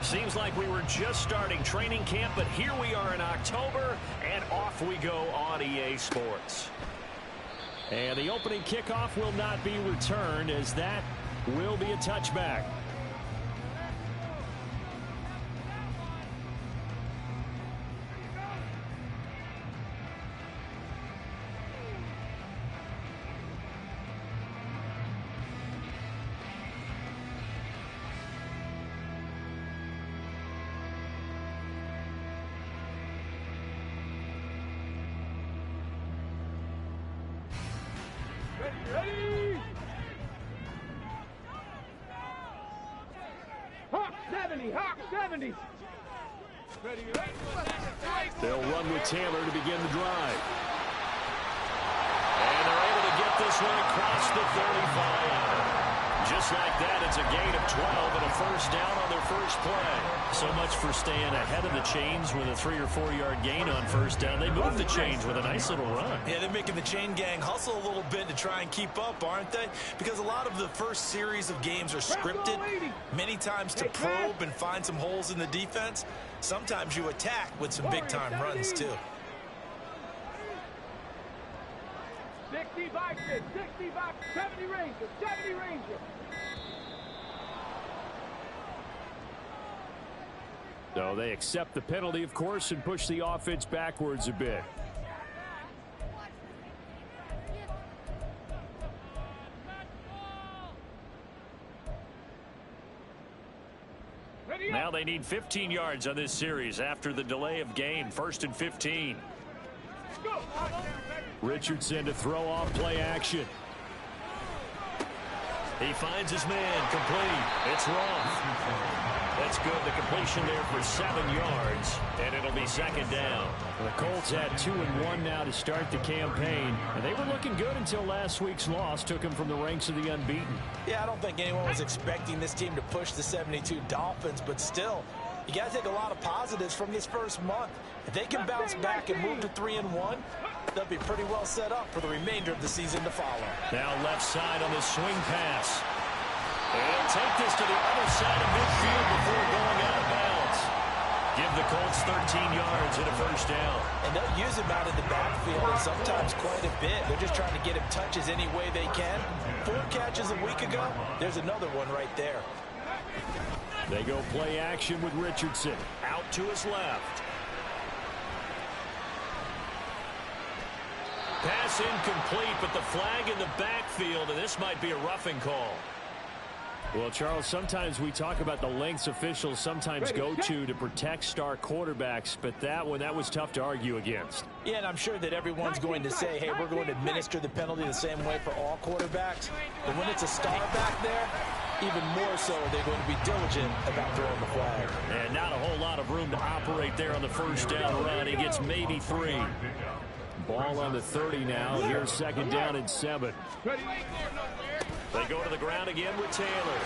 Seems like we were just starting training camp, but here we are in October, and off we go on EA Sports. And the opening kickoff will not be returned, as that will be a touchback. Ready! Hawk 70! Hawk 70! Ready, ready! They'll run with Taylor to begin the drive. And they're able to get this one across the 35. Just like that, it's a gain of 12 and a first down on their first play. So much for staying ahead of the chains with a 3 or 4 yard gain on first down. They moved the chains with a nice little run. Yeah, they're making the chain gang hustle a little bit to try and keep up, aren't they? Because a lot of the first series of games are scripted, many times to probe and find some holes in the defense. Sometimes you attack with some big-time runs, too. 65, 65, 70 Ranger, 70 Ranger. So they accept the penalty, of course, and push the offense backwards a bit. Now they need 15 yards on this series after the delay of game. 1st and 15. Richardson to throw off play action. He finds his man, complete. It's wrong. That's good. The completion there for 7 yards, and it'll be 2nd down. The Colts had 2-1 now to start the campaign, and they were looking good until last week's loss took them from the ranks of the unbeaten. Yeah, I don't think anyone was expecting this team to push the 72 Dolphins, but still, you got to take a lot of positives from this first month. If they can bounce back and move to 3-1, they'll be pretty well set up for the remainder of the season to follow. Now left side on this swing pass. And take this to the other side of midfield before going out of bounds. Give the Colts 13 yards and a first down. And they'll use him out in the backfield, and sometimes quite a bit. They're just trying to get him touches any way they can. 4 catches a week ago. There's another one right there. They go play action with Richardson. Out to his left. Pass incomplete, but the flag in the backfield, and this might be a roughing call. Well, Charles, sometimes we talk about the lengths officials sometimes go to protect star quarterbacks, but that one, that was tough to argue against. Yeah, and I'm sure that everyone's going to say, hey, we're going to administer the penalty the same way for all quarterbacks. But when it's a star back there, even more so are they going to be diligent about throwing the flag. And not a whole lot of room to operate there on the first down run. He gets maybe 3. Ball on the 30 now. Here's 2nd down and 7. They go to the ground again with Taylor.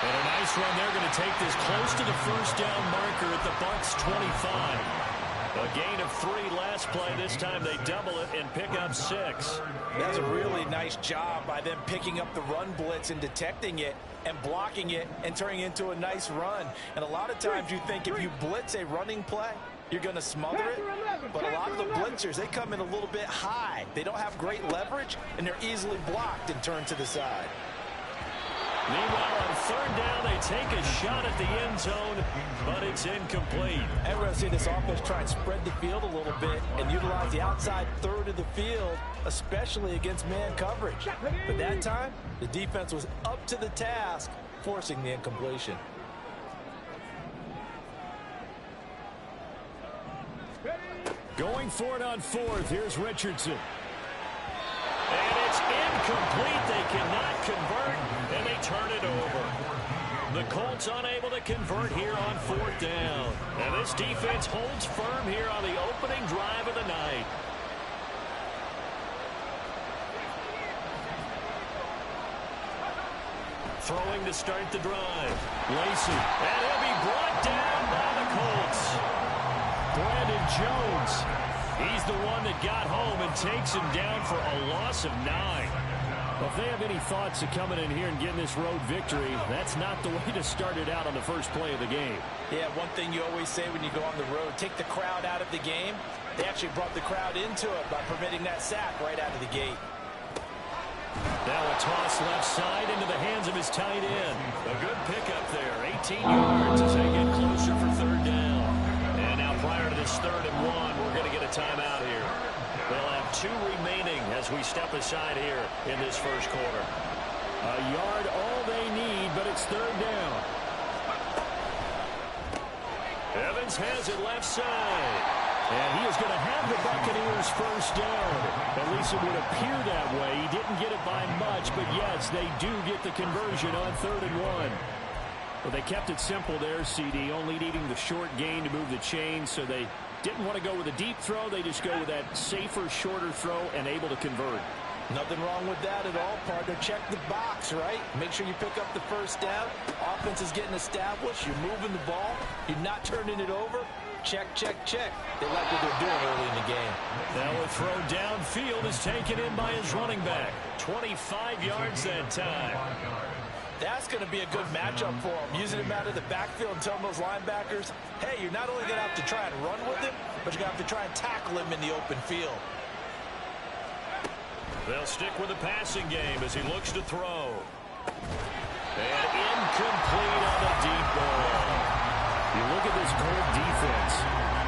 And a nice run. They're going to take this close to the first down marker at the Bucs 25. A gain of 3 last play. This time they double it and pick up 6. That's a really nice job by them picking up the run blitz and detecting it and blocking it and turning it into a nice run. And a lot of times you think if you blitz a running play, you're going to smother it. But a lot of the blitzers, they come in a little bit high. They don't have great leverage, and they're easily blocked and turned to the side. Meanwhile, on 3rd down, they take a shot at the end zone, but it's incomplete. And we're going to see this offense try and spread the field a little bit and utilize the outside third of the field, especially against man coverage. But that time, the defense was up to the task, forcing the incompletion. Going for it on fourth. Here's Richardson. And it's incomplete. They cannot convert, and they turn it over. The Colts unable to convert here on fourth down. And this defense holds firm here on the opening drive of the night. Throwing to start the drive. Lacy. And he'll be brought down by the Colts. Brandon Jones. He's the one that got home and takes him down for a loss of 9. Well, if they have any thoughts of coming in here and getting this road victory, that's not the way to start it out on the first play of the game. Yeah, one thing you always say when you go on the road, take the crowd out of the game. They actually brought the crowd into it by permitting that sack right out of the gate. Now a toss left side into the hands of his tight end. A good pickup there. 18 yards as they get closer for third down. And now prior to this 3rd and 1, we're going to get a timeout here. They'll have 2 remaining as we step aside here in this first quarter. A yard all they need, but it's 3rd down. Evans has it left side. And he is going to have the Buccaneers first down. At least it would appear that way. He didn't get it by much, but yes, they do get the conversion on 3rd and 1. Well, they kept it simple there, CD, only needing the short gain to move the chain, so they didn't want to go with a deep throw. They just go with that safer, shorter throw and able to convert. Nothing wrong with that at all, partner. Check the box, right? Make sure you pick up the first down. Offense is getting established. You're moving the ball. You're not turning it over. Check, check, check. They like what they're doing early in the game. Now a throw downfield is taken in by his running back. 25 yards that time. That's going to be a good matchup for him. Using him out of the backfield and telling those linebackers, hey, you're not only going to have to try and run with him, but you're going to have to try and tackle him in the open field. They'll stick with the passing game as he looks to throw. And incomplete on the deep ball. You look at this Colt defense.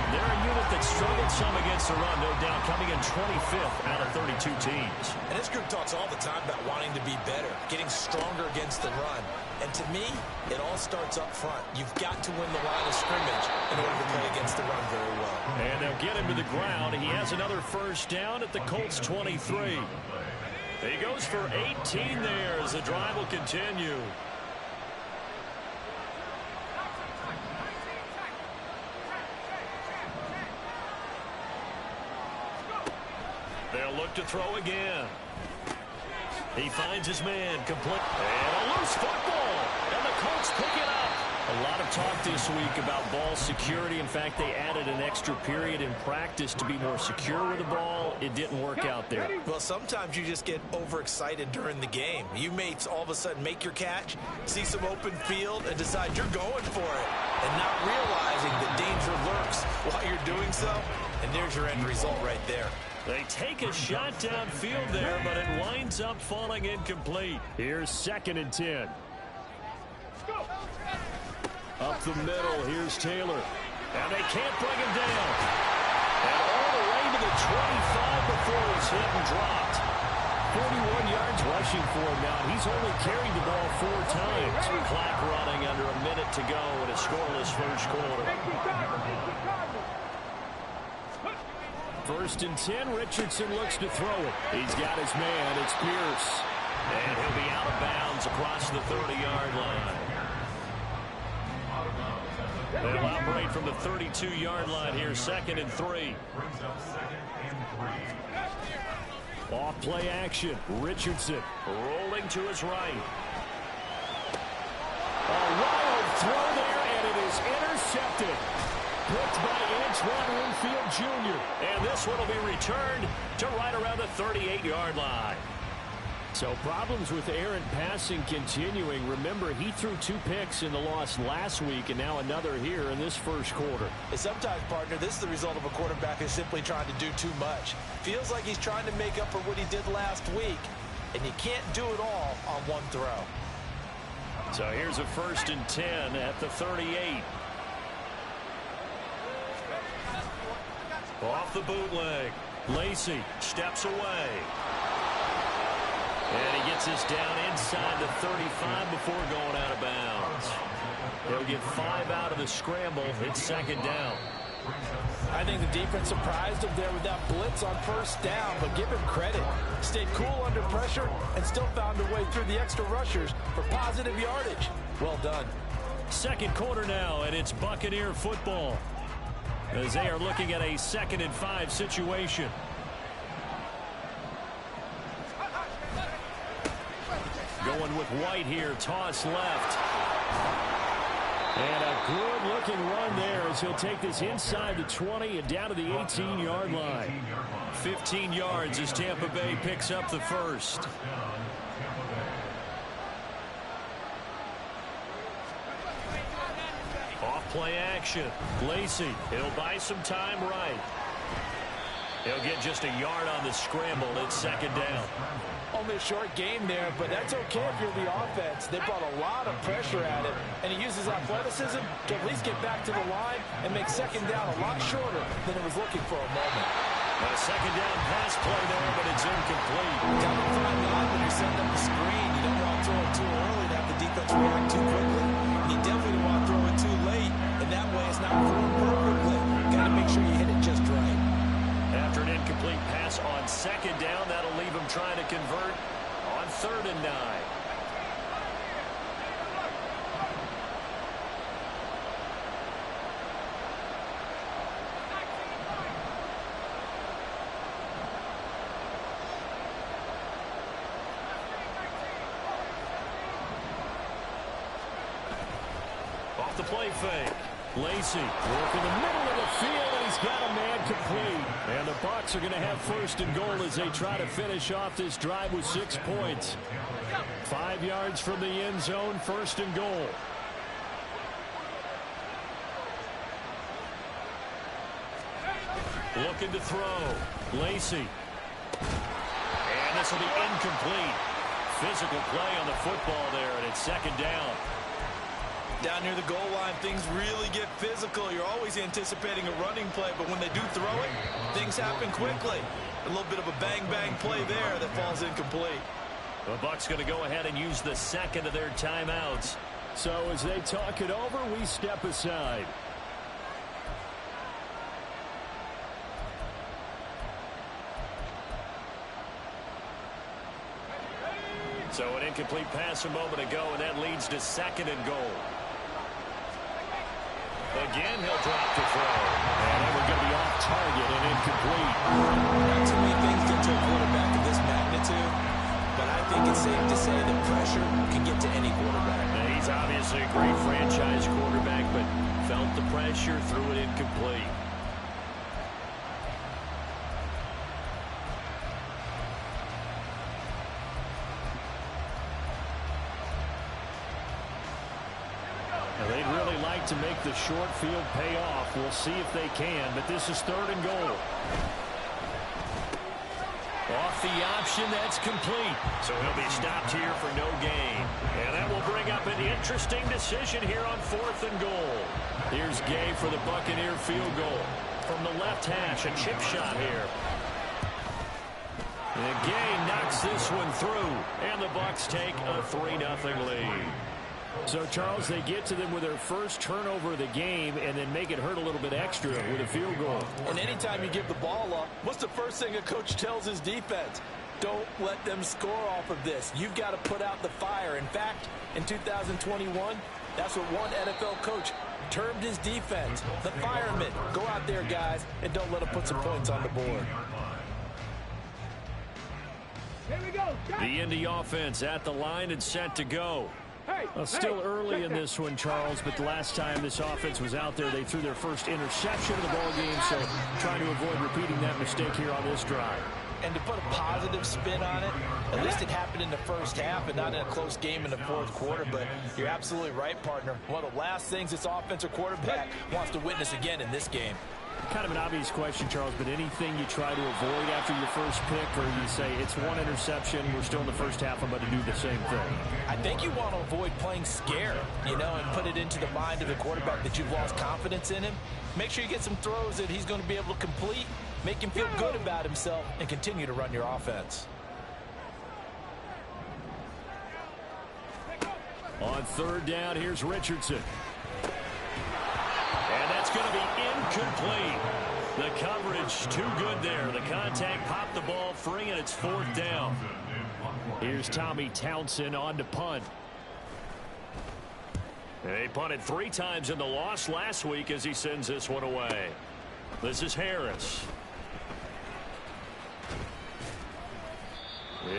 They're a unit that struggled some against the run, no doubt, coming in 25th out of 32 teams. And this group talks all the time about wanting to be better, getting stronger against the run. And to me, it all starts up front. You've got to win the line of scrimmage in order to play against the run very well. And they'll get him to the ground. He has another first down at the Colts 23. He goes for 18 there as the drive will continue. They'll look to throw again. He finds his man complete. And a loose football. And the Colts pick it up. A lot of talk this week about ball security. In fact, they added an extra period in practice to be more secure with the ball. It didn't work out there. Well, sometimes you just get overexcited during the game. You may all of a sudden make your catch, see some open field, and decide you're going for it, and not realizing that danger lurks while you're doing so. And there's your end result right there. They take a shot downfield there, but it winds up falling incomplete. Here's 2nd and 10. Up the middle, here's Taylor. And they can't bring him down. And all the way to the 25 before he's hit and dropped. 41 yards rushing for him now. He's only carried the ball 4 times. Clock running under a minute to go in a scoreless first quarter. 1st and 10, Richardson looks to throw it. He's got his man, it's Pierce. And he'll be out of bounds across the 30-yard line. They'll operate from the 32-yard line here, 2nd and 3. Off play action, Richardson. Rolling to his right. A wild throw there, and it is intercepted. Picked by Antoine Winfield Jr. And this one will be returned to right around the 38-yard line. So problems with errant passing continuing. Remember, he threw 2 picks in the loss last week, and now another here in this first quarter. And sometimes, partner, this is the result of a quarterback who's simply trying to do too much. Feels like he's trying to make up for what he did last week, and you can't do it all on one throw. So here's a 1st and 10 at the 38. Off the bootleg. Lacy steps away. And he gets this down inside the 35 before going out of bounds. He'll get 5 out of the scramble. It's 2nd down. I think the defense surprised him there with that blitz on first down, but give him credit. Stayed cool under pressure and still found a way through the extra rushers for positive yardage. Well done. Second quarter now, and it's Buccaneer football as they are looking at a 2nd and 5 situation. Going with White here, toss left. And a good-looking run there as he'll take this inside the 20 and down to the 18-yard line. 15 yards as Tampa Bay picks up the first. Off-play action. Lacey, he'll buy some time right. He'll get just a yard on the scramble. It's 2nd down. Only a short game there, but that's okay if you're the offense. They brought a lot of pressure at him, and he uses athleticism to at least get back to the line and make 2nd down a lot shorter than it was looking for a moment. A 2nd down pass play there, but it's incomplete. Got to find line when you're setting up the screen. You don't want to throw it too early to have the defense react too quickly. And you definitely don't want to throw it too late, and that way it's not thrown perfectly. Got to make sure you hit it just right. After an incomplete pass on 2nd down, that'll leave him trying to convert on 3rd and 9. Off the play fake. Lacey working the middle of the field, and he's got a man complete. And the Bucs are going to have 1st and goal as they try to finish off this drive with 6 points. 5 yards from the end zone, 1st and goal. Looking to throw. Lacey. And this will be incomplete. Physical play on the football there, and it's 2nd down. Down near the goal line, things really get physical. You're always anticipating a running play, but when they do throw it, things happen quickly. A little bit of a bang-bang play there that falls incomplete. The Bucs going to go ahead and use the 2nd of their timeouts. So as they talk it over, we step aside. So an incomplete pass a moment ago, and that leads to 2nd and goal. Again, he'll drop the throw. And that was going to be off target and incomplete. Not too many things get to a quarterback of this magnitude, but I think it's safe to say that pressure can get to any quarterback. Now, he's obviously a great franchise quarterback, but felt the pressure, threw it incomplete. They'd really like to make the short field pay off. We'll see if they can, but this is 3rd and goal. Off the option, that's complete. So he'll be stopped here for no gain. And that will bring up an interesting decision here on 4th and goal. Here's Gay for the Buccaneer field goal. From the left hash, a chip shot here. And Gay knocks this one through, and the Bucs take a 3-0 lead. So, Charles, they get to them with their first turnover of the game and then make it hurt a little bit extra with a field goal. And anytime you give the ball up, what's the first thing a coach tells his defense? Don't let them score off of this. You've got to put out the fire. In fact, in 2021, that's what one NFL coach termed his defense. The firemen. Go out there, guys, and don't let them put some points on the board. Here we go. The Indy offense at the line and set to go. Well, still early in this one, Charles, but the last time this offense was out there, they threw their first interception of the ball game, so trying to avoid repeating that mistake here on this drive. And to put a positive spin on it, at least it happened in the first half and not in a close game in the 4th quarter, but you're absolutely right, partner. One of the last things this offensive quarterback wants to witness again in this game. Kind of an obvious question, Charles, but anything you try to avoid after your first pick, or you say it's one interception, we're still in the first half, I'm going to do the same thing? I think you want to avoid playing scared, and put it into the mind of the quarterback that you've lost confidence in him. Make sure you get some throws that he's going to be able to complete, make him feel good about himself, and continue to run your offense. On 3rd down, here's Richardson. And that's going to be incomplete. The coverage too good there. The contact popped the ball free, and it's fourth down. Here's Tommy Townsend on to punt. They punted 3 times in the loss last week as he sends this one away. This is Harris.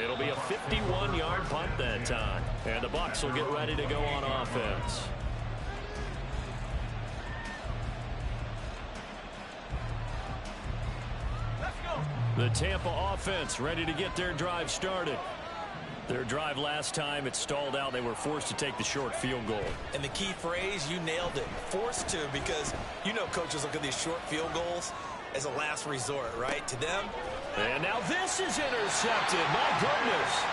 It'll be a 51-yard punt that time. And the Bucs will get ready to go on offense. The Tampa offense ready to get their drive started. Their drive last time, it stalled out. They were forced to take the short field goal. And the key phrase, you nailed it. Forced to, because you know coaches look at these short field goals as a last resort, right? To them. And now this is intercepted. My goodness.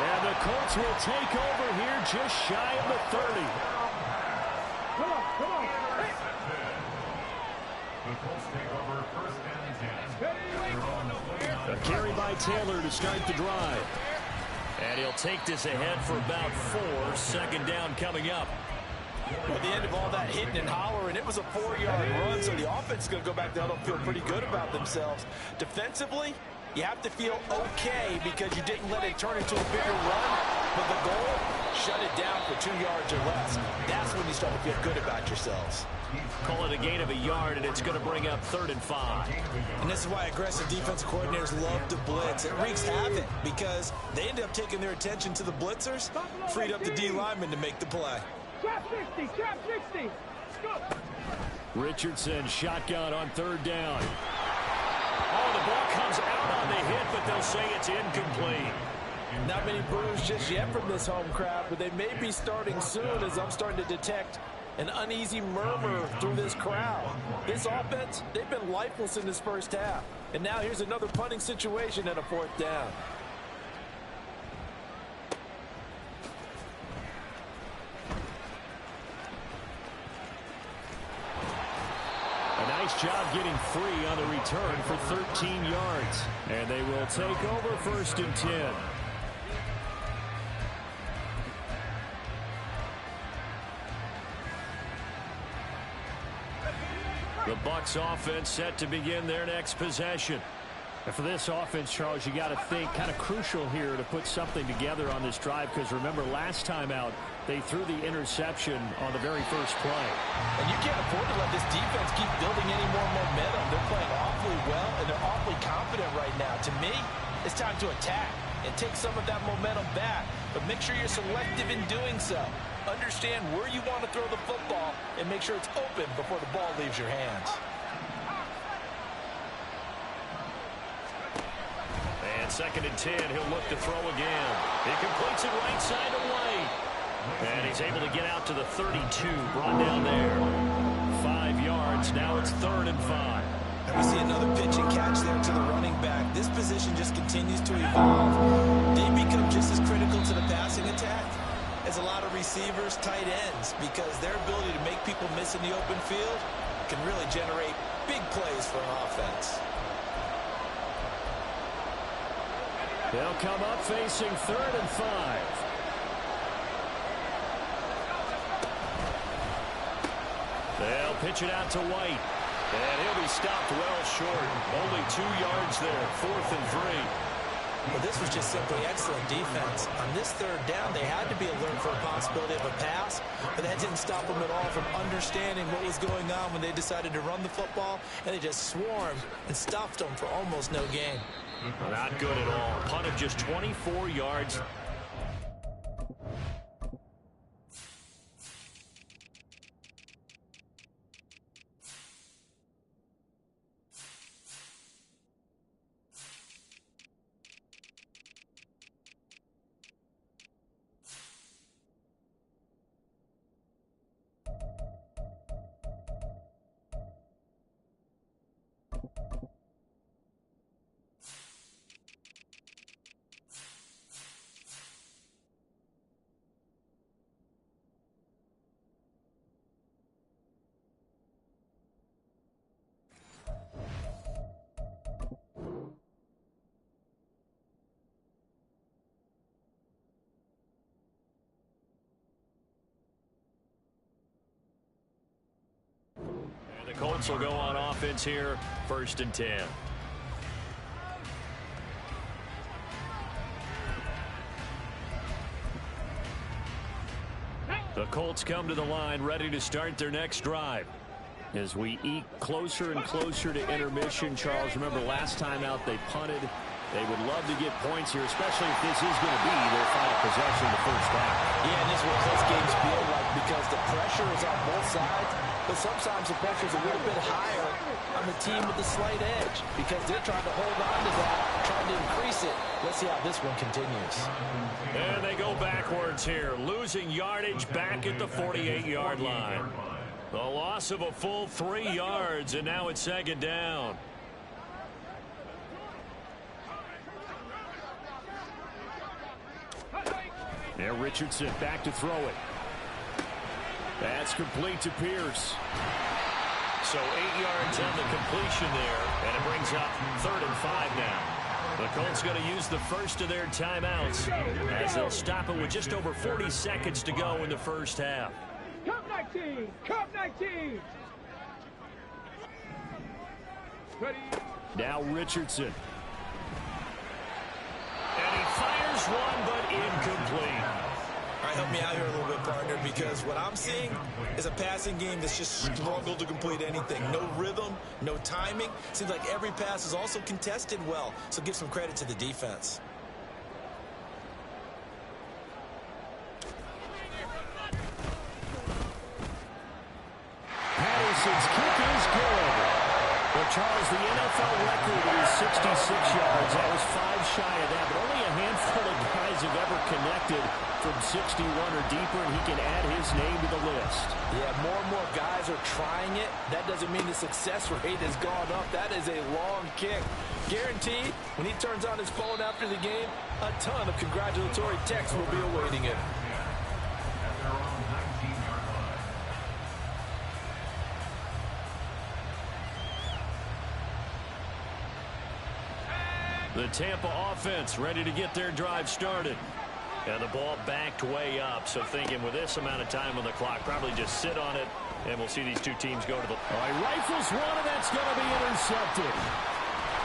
And the Colts will take over here just shy of the 30. Come on, come on. Hey. The Colts take over first and 10. A carry by Taylor to start the drive. And he'll take this ahead for about 4. Second down coming up. Well, at the end of all that hitting and hollering, it was a 4-yard run, so the offense is going to go back there and feel pretty good about themselves. Defensively, you have to feel okay because you didn't let it turn into a bigger run, but the goal, shut it down for 2 yards or less. That's when you start to feel good about yourselves. Call it a gain of a yard, and it's going to bring up 3rd and 5. And this is why aggressive defensive coordinators love to blitz. It wreaks havoc because they end up taking their attention to the blitzers, freed up the D lineman to make the play. Trap 60, trap 60. Let's go. Richardson shotgun on 3rd down. Oh, the ball comes out on the hit, but they'll say it's incomplete. Not many boos just yet from this home crowd, but they may be starting soon as I'm starting to detect an uneasy murmur through this crowd. This offense, they've been lifeless in this first half. And now here's another punting situation at a 4th down. A nice job getting free on the return for 13 yards. And they will take over 1st and 10. The Bucs offense set to begin their next possession. And for this offense, Charles, you got to think kind of crucial here to put something together on this drive, because remember last time out they threw the interception on the very first play. And you can't afford to let this defense keep building any more momentum. They're playing awfully well, and they're awfully confident right now. To me, it's time to attack and take some of that momentum back, but make sure you're selective in doing so. Understand where you want to throw the football and make sure it's open before the ball leaves your hands. And 2nd and 10, he'll look to throw again. He completes it right side to White. And he's able to get out to the 32, brought down there. 5 yards, now it's 3rd and 5. And we see another pitch and catch there to the running back. This position just continues to evolve. They become just as critical to the passing attack as a lot of receivers, tight ends, because their ability to make people miss in the open field can really generate big plays for an offense. They'll come up facing 3rd and 5. They'll pitch it out to White. And he'll be stopped well short. Only 2 yards there. 4th and 3. But this was just simply excellent defense. On this 3rd down, they had to be alert for a possibility of a pass, but that didn't stop them at all from understanding what was going on when they decided to run the football, and they just swarmed and stuffed them for almost no gain. Not good at all. Punt of just 24 yards. Colts will go on offense here, 1st and 10. The Colts come to the line ready to start their next drive. As we eke closer and closer to intermission, Charles, remember last time out they punted. They would love to get points here, especially if this is going to be their final possession of the first half. Yeah, and this is what close games feel like because the pressure is on both sides, but sometimes the pressure is a little bit higher on the team with the slight edge because they're trying to hold on to that, trying to increase it. Let's see how this one continues. And they go backwards here, losing yardage back at the 48-yard line. The loss of a full 3 yards, and now it's 2nd down. There, Richardson back to throw it. That's complete to Pierce. So 8 yards on the completion there, and it brings up 3rd and 5 now. The Colts going to use the first of their timeouts as they'll stop it with just over 40 seconds to go in the first half. Cup 19! Cup 19! Ready? Now Richardson. And he fires one, but incomplete. All right, help me out here a little bit, partner, because what I'm seeing is a passing game that's just struggled to complete anything. No rhythm, no timing. Seems like every pass is also contested well, so give some credit to the defense. Patterson's kick is good. Well, Charles, the NFL record is 66 yards. That was 5 shy of that, but only a handful of guys have ever connected from 61 or deeper, and he can add his name to the list. Yeah, more and more guys are trying it. That doesn't mean the success rate has gone up. That is a long kick. Guaranteed, when he turns on his phone after the game, a ton of congratulatory texts will be awaiting him. The Tampa offense ready to get their drive started. And the ball backed way up, so thinking with this amount of time on the clock, probably just sit on it, and we'll see these two teams go to the... All right, rifles one, and that's going to be intercepted.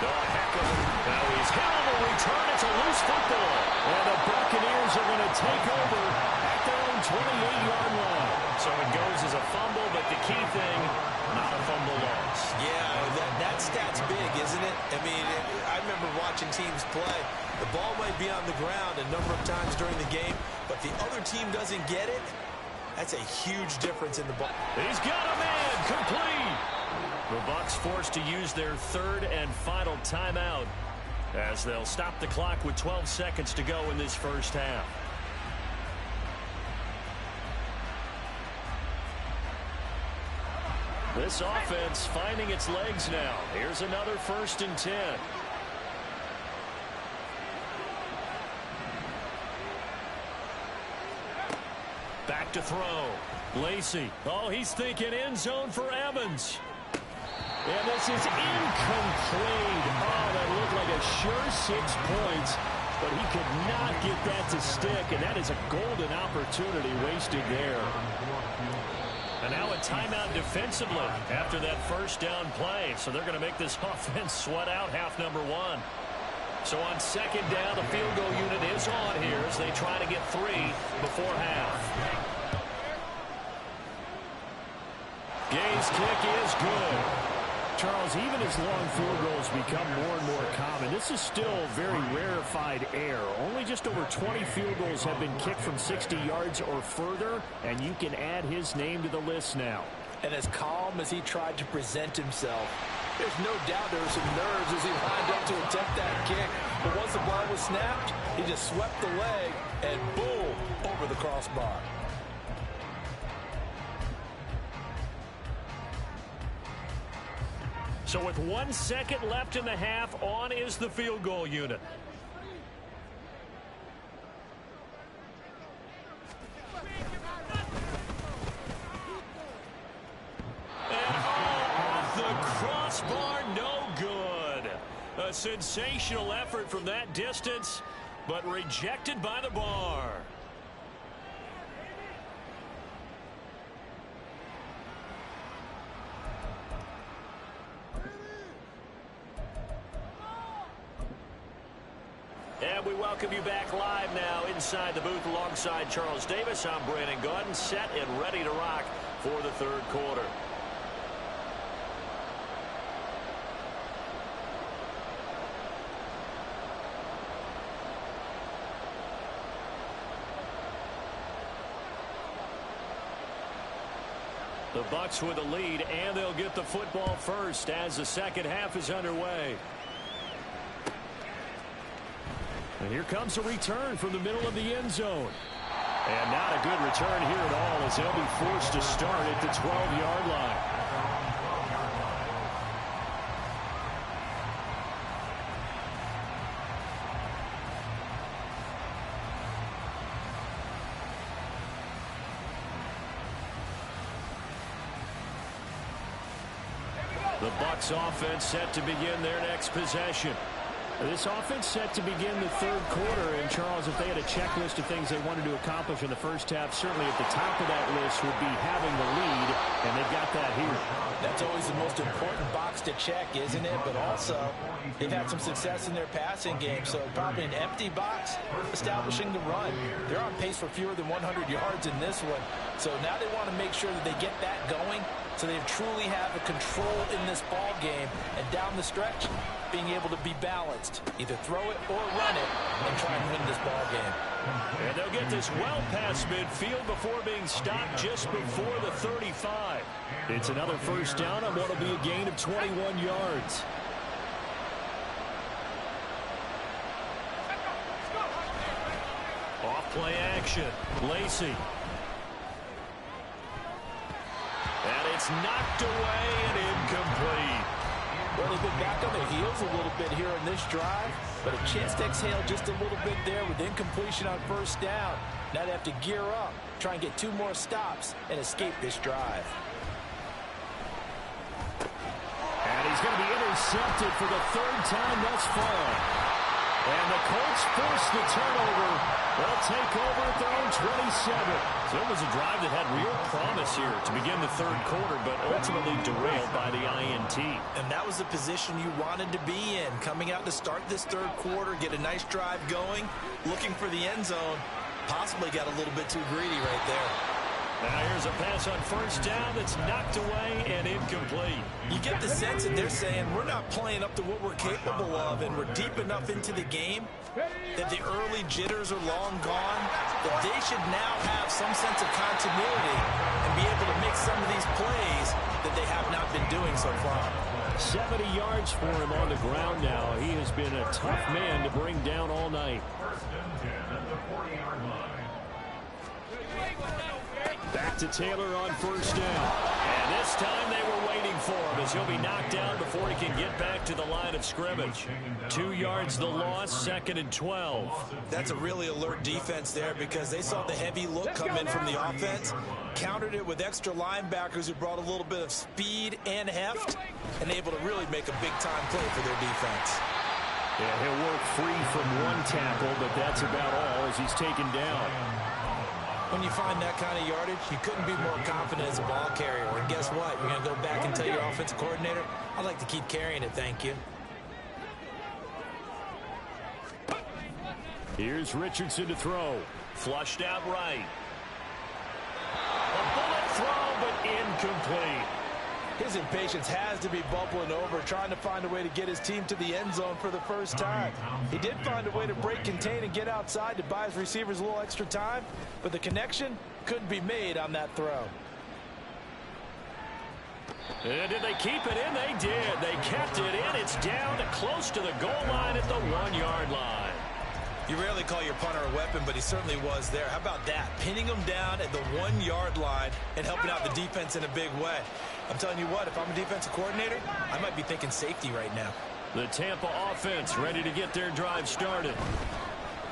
Oh, heck of a... Now he's hit on the return. It's a loose football. And the Buccaneers are going to take over at their own 28-yard line. So it goes as a fumble, but the key thing, not a fumble loss. Yeah, that stat's big, isn't it? I mean, I remember watching teams play. The ball might be on the ground a number of times during the game, but the other team doesn't get it. That's a huge difference in the ball. He's got a man, complete. The Bucs forced to use their 3rd and final timeout as they'll stop the clock with 12 seconds to go in this first half. This offense finding its legs now. Here's another 1st and 10. Back to throw. Lacey. Oh, he's thinking end zone for Evans. And this is incomplete. Oh, that looked like a sure 6 points, but he could not get that to stick, and that is a golden opportunity wasted there. And now a timeout defensively after that first down play. So they're going to make this offense sweat out half number 1. So on 2nd down, the field goal unit is on here as they try to get 3 before half. Gay's kick is good. Charles, even as long field goals become more and more common, this is still very rarefied air. Only just over 20 field goals have been kicked from 60 yards or further, and you can add his name to the list now. And as calm as he tried to present himself, there's no doubt there were some nerves as he lined up to attempt that kick. But once the ball was snapped, he just swept the leg and boom, over the crossbar. So with 1 second left in the half, on is the field goal unit. And off the crossbar, no good. A sensational effort from that distance, but rejected by the bar. welcome you back live now inside the booth alongside Charles Davis. I'm Brandon Gaudin, set and ready to rock for the third quarter. The Bucks with a lead, and they'll get the football first as the second half is underway. And here comes a return from the middle of the end zone. And not a good return here at all as they'll be forced to start at the 12-yard line. The Bucks offense set to begin their next possession. This offense set to begin the third quarter, and Charles, if they had a checklist of things they wanted to accomplish in the first half, certainly at the top of that list would be having the lead, and they've got that here. That's always the most important box to check, isn't it? But also, they've had some success in their passing game, so probably an empty box establishing the run. They're on pace for fewer than 100 yards in this one, so now they want to make sure that they get that going so they truly have a control in this ball game, and down the stretch, being able to be balanced. Either throw it or run it and try and win this ball game. And they'll get this well past midfield before being stopped just before the 35. It's another first down on what will be a gain of 21 yards. Off play action. Lacey. And it's knocked away and incomplete. Well, they've been back on their heels a little bit here in this drive, but a chance to exhale just a little bit there with incompletion on first down. Now they have to gear up, try and get 2 more stops, and escape this drive. And he's going to be intercepted for the 3rd time thus far. And the Colts force the turnover. They'll take over at their own 27. So it was a drive that had real promise here to begin the third quarter, but ultimately derailed by the INT. And that was the position you wanted to be in. Coming out to start this third quarter, get a nice drive going, looking for the end zone. Possibly got a little bit too greedy right there. Now here's a pass on first down that's knocked away and incomplete. You get the sense that they're saying we're not playing up to what we're capable of, and we're deep enough into the game that the early jitters are long gone, that they should now have some sense of continuity and be able to make some of these plays that they have not been doing so far. 70 yards for him on the ground now. He has been a tough man to bring down all night. First and 10 at the 40-yard line. Back to Taylor on first down. And this time they were waiting for him as he'll be knocked down before he can get back to the line of scrimmage. 2 yards the loss, 2nd and 12. That's a really alert defense there because they saw the heavy look come in from the offense, countered it with extra linebackers who brought a little bit of speed and heft, and able to really make a big-time play for their defense. Yeah, he'll work free from one tackle, but that's about all as he's taken down. When you find that kind of yardage, you couldn't be more confident as a ball carrier. And guess what? You're going to go back and tell your offensive coordinator, I'd like to keep carrying it, thank you. Here's Richardson to throw. Flushed out right. A bullet throw, but incomplete. His impatience has to be bubbling over, trying to find a way to get his team to the end zone for the first time. He did find a way to break, contain, and get outside to buy his receivers a little extra time, but the connection couldn't be made on that throw. And did they keep it in? They did. They kept it in. It's down to close to the goal line at the 1-yard line. You rarely call your punter a weapon, but he certainly was there. How about that? Pinning him down at the 1-yard line and helping out the defense in a big way. I'm telling you what, if I'm a defensive coordinator, I might be thinking safety right now. The Tampa offense ready to get their drive started.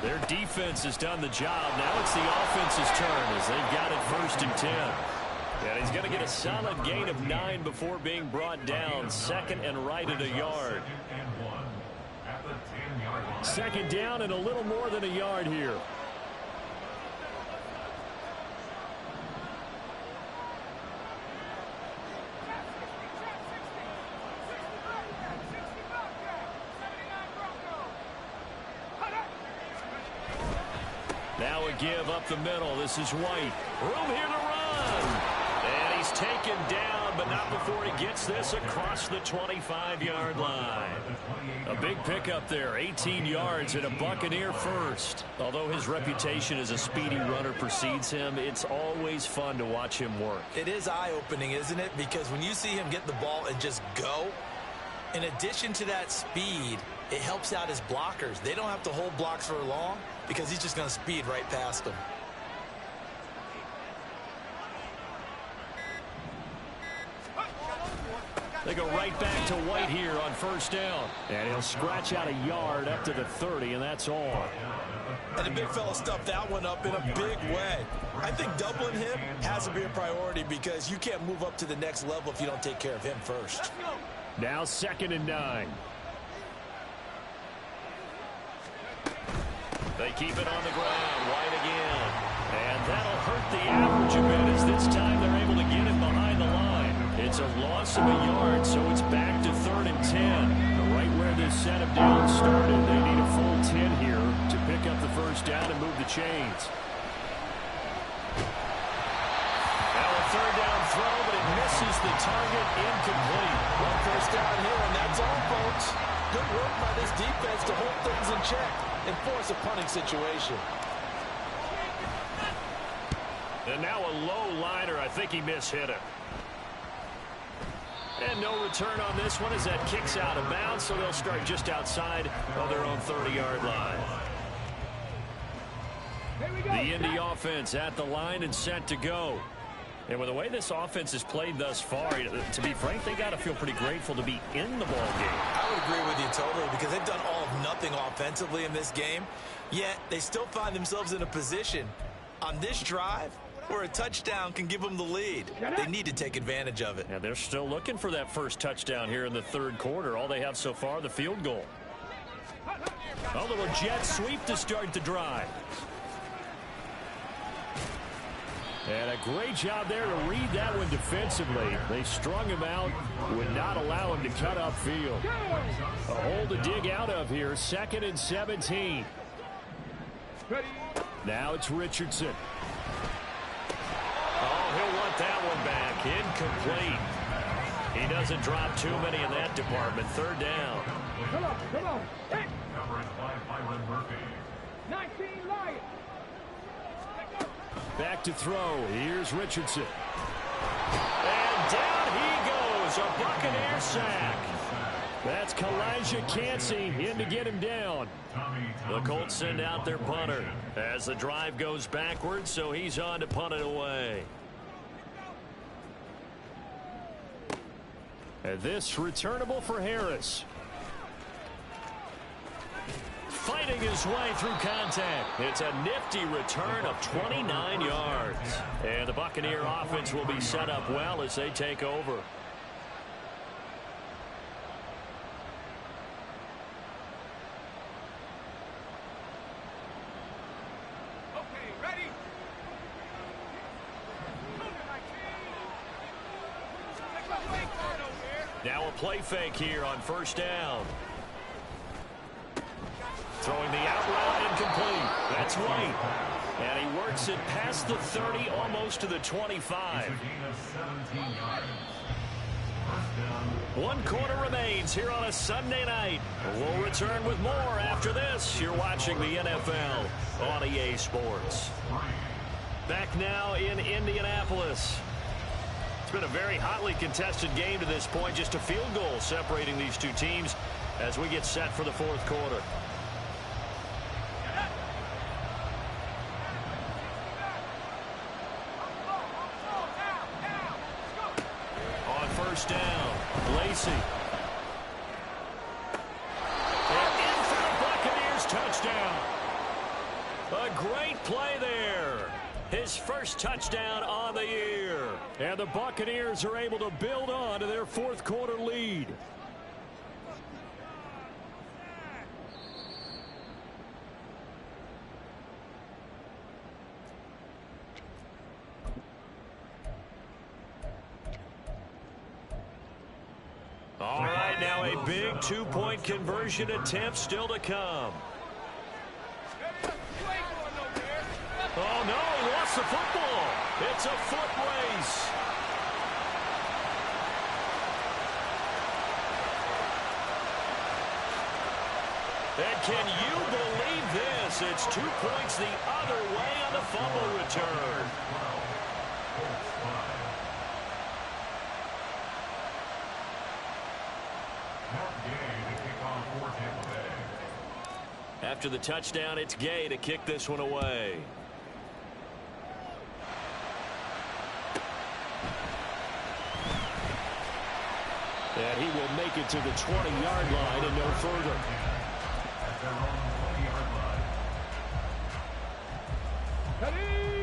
Their defense has done the job. Now it's the offense's turn as they've got it 1st and 10. And he's going to get a solid gain of 9 before being brought down. 2nd and right at a yard. 2nd down and a little more than a yard here. Now a give up the middle. This is White. Room here to run. And he's taken down, but not before he gets this across the 25-yard line. A big pickup there, 18 yards and a Buccaneer first. Although his reputation as a speedy runner precedes him, it's always fun to watch him work. It is eye-opening, isn't it? Because when you see him get the ball and just go, in addition to that speed, it helps out his blockers. They don't have to hold blocks for long because he's just going to speed right past them. They go right back to White here on first down. And he'll scratch out a yard up to the 30, and that's all. And the big fella stuffed that one up in a big way. I think doubling him has to be a priority because you can't move up to the next level if you don't take care of him first. Now 2nd and 9. They keep it on the ground. White again. And that'll hurt the average a bit as this time they're able to get him behind the line. It's a loss of a yard, so it's back to 3rd and 10. Right where this set of downs started, they need a full 10 here to pick up the first down and move the chains. Now a 3rd down throw, but it misses the target, incomplete. One first down here, and that's all, folks. Good work by this defense to hold things in check and force a punting situation. And now a low liner. I think he mishit it. And no return on this one as that kicks out of bounds, so they'll start just outside of their own 30-yard line. The Indy offense at the line and set to go. And with the way this offense has played thus far, to be frank, they got to feel pretty grateful to be in the ball game. I would agree with you totally because they've done all of nothing offensively in this game, yet they still find themselves in a position on this drive where a touchdown can give them the lead. They need to take advantage of it. And they're still looking for that first touchdown here in the 3rd quarter. All they have so far, the field goal. A little jet sweep to start the drive. And a great job there to read that one defensively. They strung him out, would not allow him to cut upfield. A hole to dig out of here, 2nd and 17. Now it's Richardson. Oh, he'll want that one back. Incomplete. He doesn't drop too many in that department. 3rd down. Come on, come on. Hey. Coverage by Byron Murphy. 19 Lions. Back to throw. Here's Richardson. And down he goes. A Buccaneer sack. That's Kalijah Cansey in to get him down. The Colts send out their punter as the drive goes backwards, so he's on to punt it away. And this returnable for Harris. Fighting his way through contact. It's a nifty return of 29 yards. And the Buccaneer offense will be set up well as they take over. Now a play fake here on first down. Throwing the out route incomplete. That's White. And he works it past the 30, almost to the 25. 1 quarter remains here on a Sunday night. We'll return with more after this. You're watching the NFL on EA Sports. Back now in Indianapolis. It's been a very hotly contested game to this point. Just a field goal separating these two teams as we get set for the 4th quarter. On first down, Lacey. And in for the Buccaneers touchdown. A great play there. His first touchdown on the year. And the Buccaneers are able to build on to their 4th quarter lead. All right, now a big 2-point conversion attempt still to come. gets the football. It's a foot race. And can you believe this? It's 2 points the other way on the fumble return. After the touchdown, it's Gay to kick this one away. And he will make it to the 20-yard line and no further.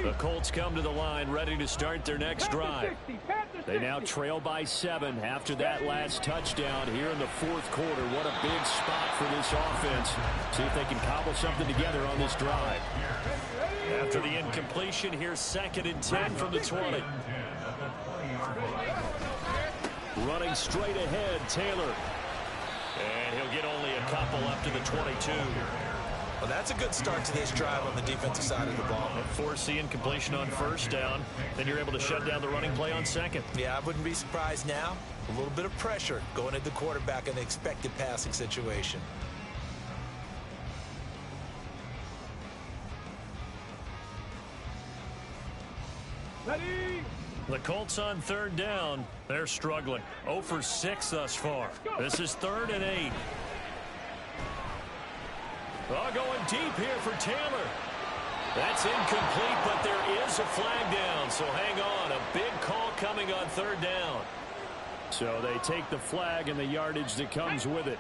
The Colts come to the line ready to start their next drive. They now trail by 7 after that last touchdown here in the fourth quarter. What a big spot for this offense. See if they can cobble something together on this drive. After the incompletion, here's 2nd and 10 from the 20. Running straight ahead, Taylor. And he'll get only a couple up to the 22. Well, that's a good start to this drive on the defensive side of the ball. Force the incompletion on first down. Then you're able to shut down the running play on second. Yeah, I wouldn't be surprised now. A little bit of pressure going at the quarterback in the expected passing situation. Ready? The Colts on 3rd down. They're struggling. 0 for 6 thus far. This is 3rd and 8. Going deep here for Taylor. That's incomplete, but there is a flag down, so hang on. A big call coming on 3rd down. So they take the flag and the yardage that comes with it.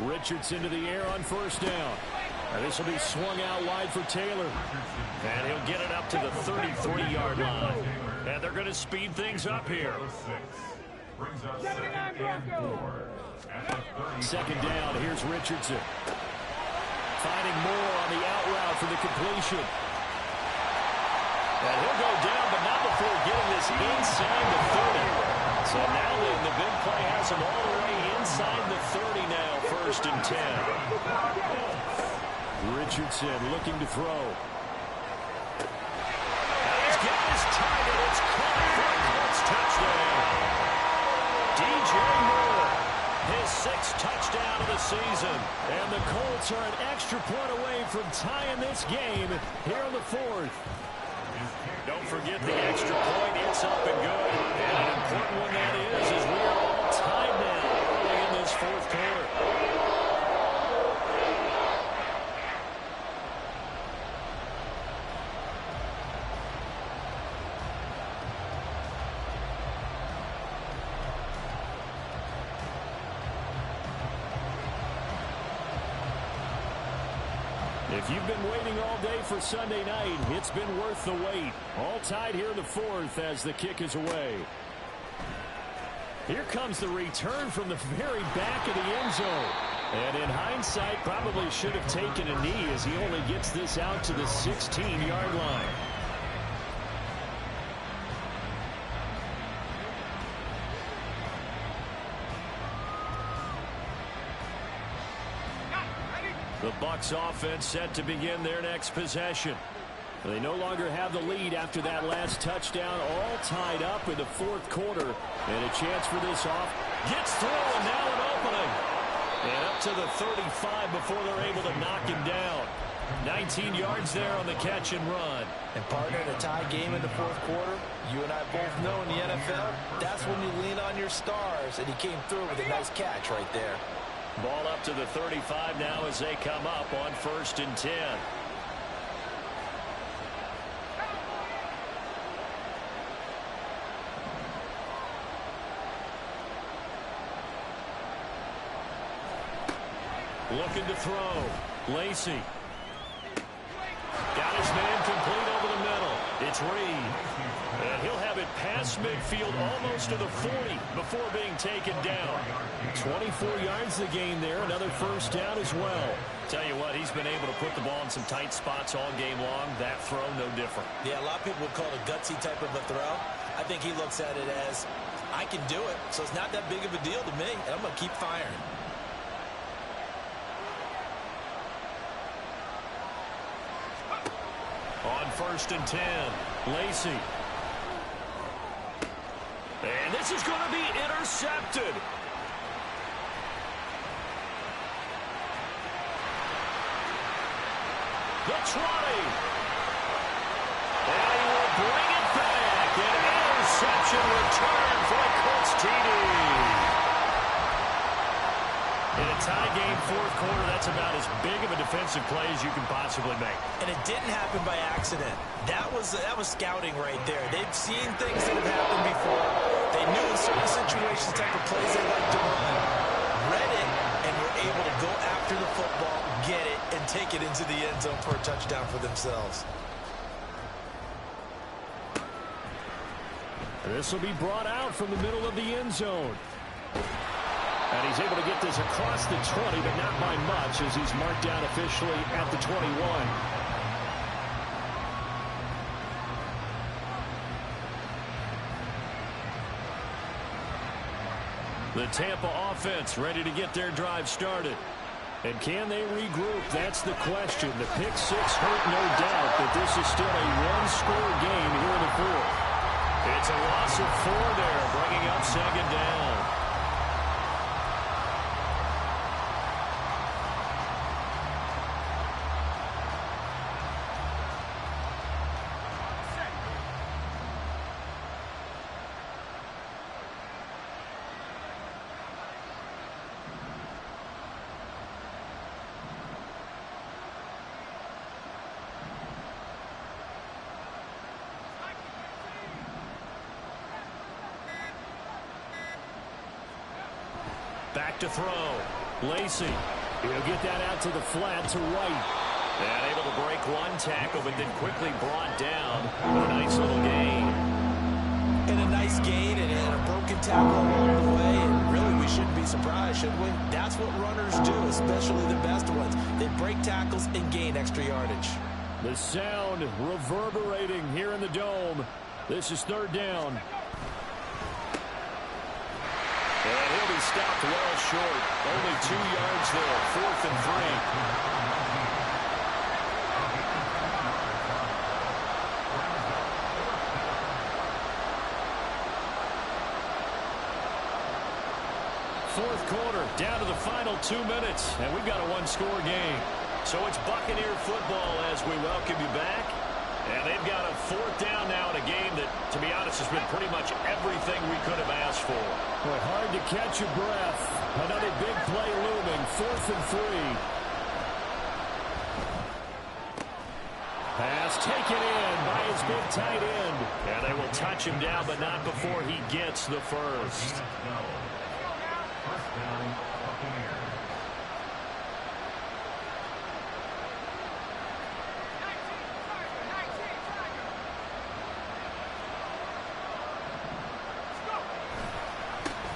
Richardson to the air on 1st down. And this will be swung out wide for Taylor. And he'll get it up to the 33-yard line. And they're going to speed things up here. 2nd down, here's Richardson. Finding Moore on the out route for the completion. And he'll go down, but not before getting this inside the 30. So now the big play has him all the way inside the 30 now, 1st and 10. Richardson looking to throw. And he's got his target. It's caught for a Colts touchdown. DJ Moore, his 6th touchdown of the season. And the Colts are an extra point away from tying this game here in the 4th. Don't forget the extra point. It's up and good. And an important one that is, as we are all tied now early in this 4th quarter. If you've been waiting all day for Sunday night, it's been worth the wait. All tied here in the 4th as the kick is away. Here comes the return from the very back of the end zone. And in hindsight, probably should have taken a knee as he only gets this out to the 16-yard line. The Bucs offense set to begin their next possession. They no longer have the lead after that last touchdown, all tied up in the 4th quarter. And a chance for this off. Gets through, and now an opening. And up to the 35 before they're able to knock him down. 19 yards there on the catch and run. And partner, in a tie game in the 4th quarter, you and I both know in the NFL, that's when you lean on your stars. And he came through with a nice catch right there. Ball up to the 35 now as they come up on 1st and 10. Looking to throw. Lacey. Got his man complete over the middle. It's Reed. And he'll have it past midfield almost to the 40 before being taken down. 24 yards the game there. Another 1st down as well. Tell you what, he's been able to put the ball in some tight spots all game long. That throw, no different. Yeah, a lot of people would call it a gutsy type of a throw. I think he looks at it as, I can do it, so it's not that big of a deal to me, and I'm going to keep firing. first and 10. Lacey. And this is going to be intercepted. The 20. And he will bring it back. An interception return for a Colts TD. In a tie game, fourth quarter, that's about as big of a defensive play as you can possibly make. And it didn't happen by accident. That was scouting right there. They've seen things that have happened before. They knew in certain situations the type of plays they like to run. Read it, and were able to go after the football, get it, and take it into the end zone for a touchdown for themselves. This will be brought out from the middle of the end zone. And he's able to get this across the 20, but not by much, as he's marked down officially at the 21. The Tampa offense ready to get their drive started. And can they regroup? That's the question. The pick six hurt, no doubt, but this is still a one-score game here in the fourth. It's a loss of 4 there, bringing up second down. Back to throw. Lacey. He'll get that out to the flat to White. And able to break one tackle, but then quickly brought down with a nice little gain. And a nice gain and a broken tackle along the way. And really, we shouldn't be surprised, should we? That's what runners do, especially the best ones. They break tackles and gain extra yardage. The sound reverberating here in the dome. This is third down. And he'll be stopped well short. Only 2 yards there. 4th and 3. Fourth quarter, down to the final 2 minutes, and we've got a one-score game. So it's Buccaneer football as we welcome you back. And they've got a fourth down now in a game that, to be honest, has been pretty much everything we could have asked for. Boy, hard to catch your breath. Another big play looming. 4th and 3. Pass taken in by his big tight end. And they will touch him down, but not before he gets the first. First down, Buccaneers.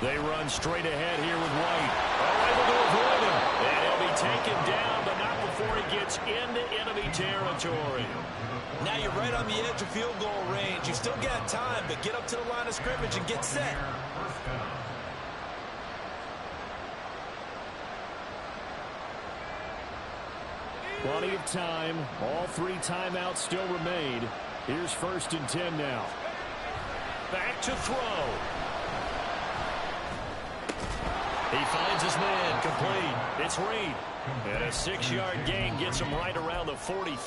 They run straight ahead here with White. Oh, able to avoid him. And he'll be taken down, but not before he gets into enemy territory. Now you're right on the edge of field goal range. You still got time, but get up to the line of scrimmage and get set. First down. Plenty of time. All 3 timeouts still remain. Here's 1st and 10 now. Back to throw. He finds his man, complete. It's Reed. And a 6-yard gain gets him right around the 43.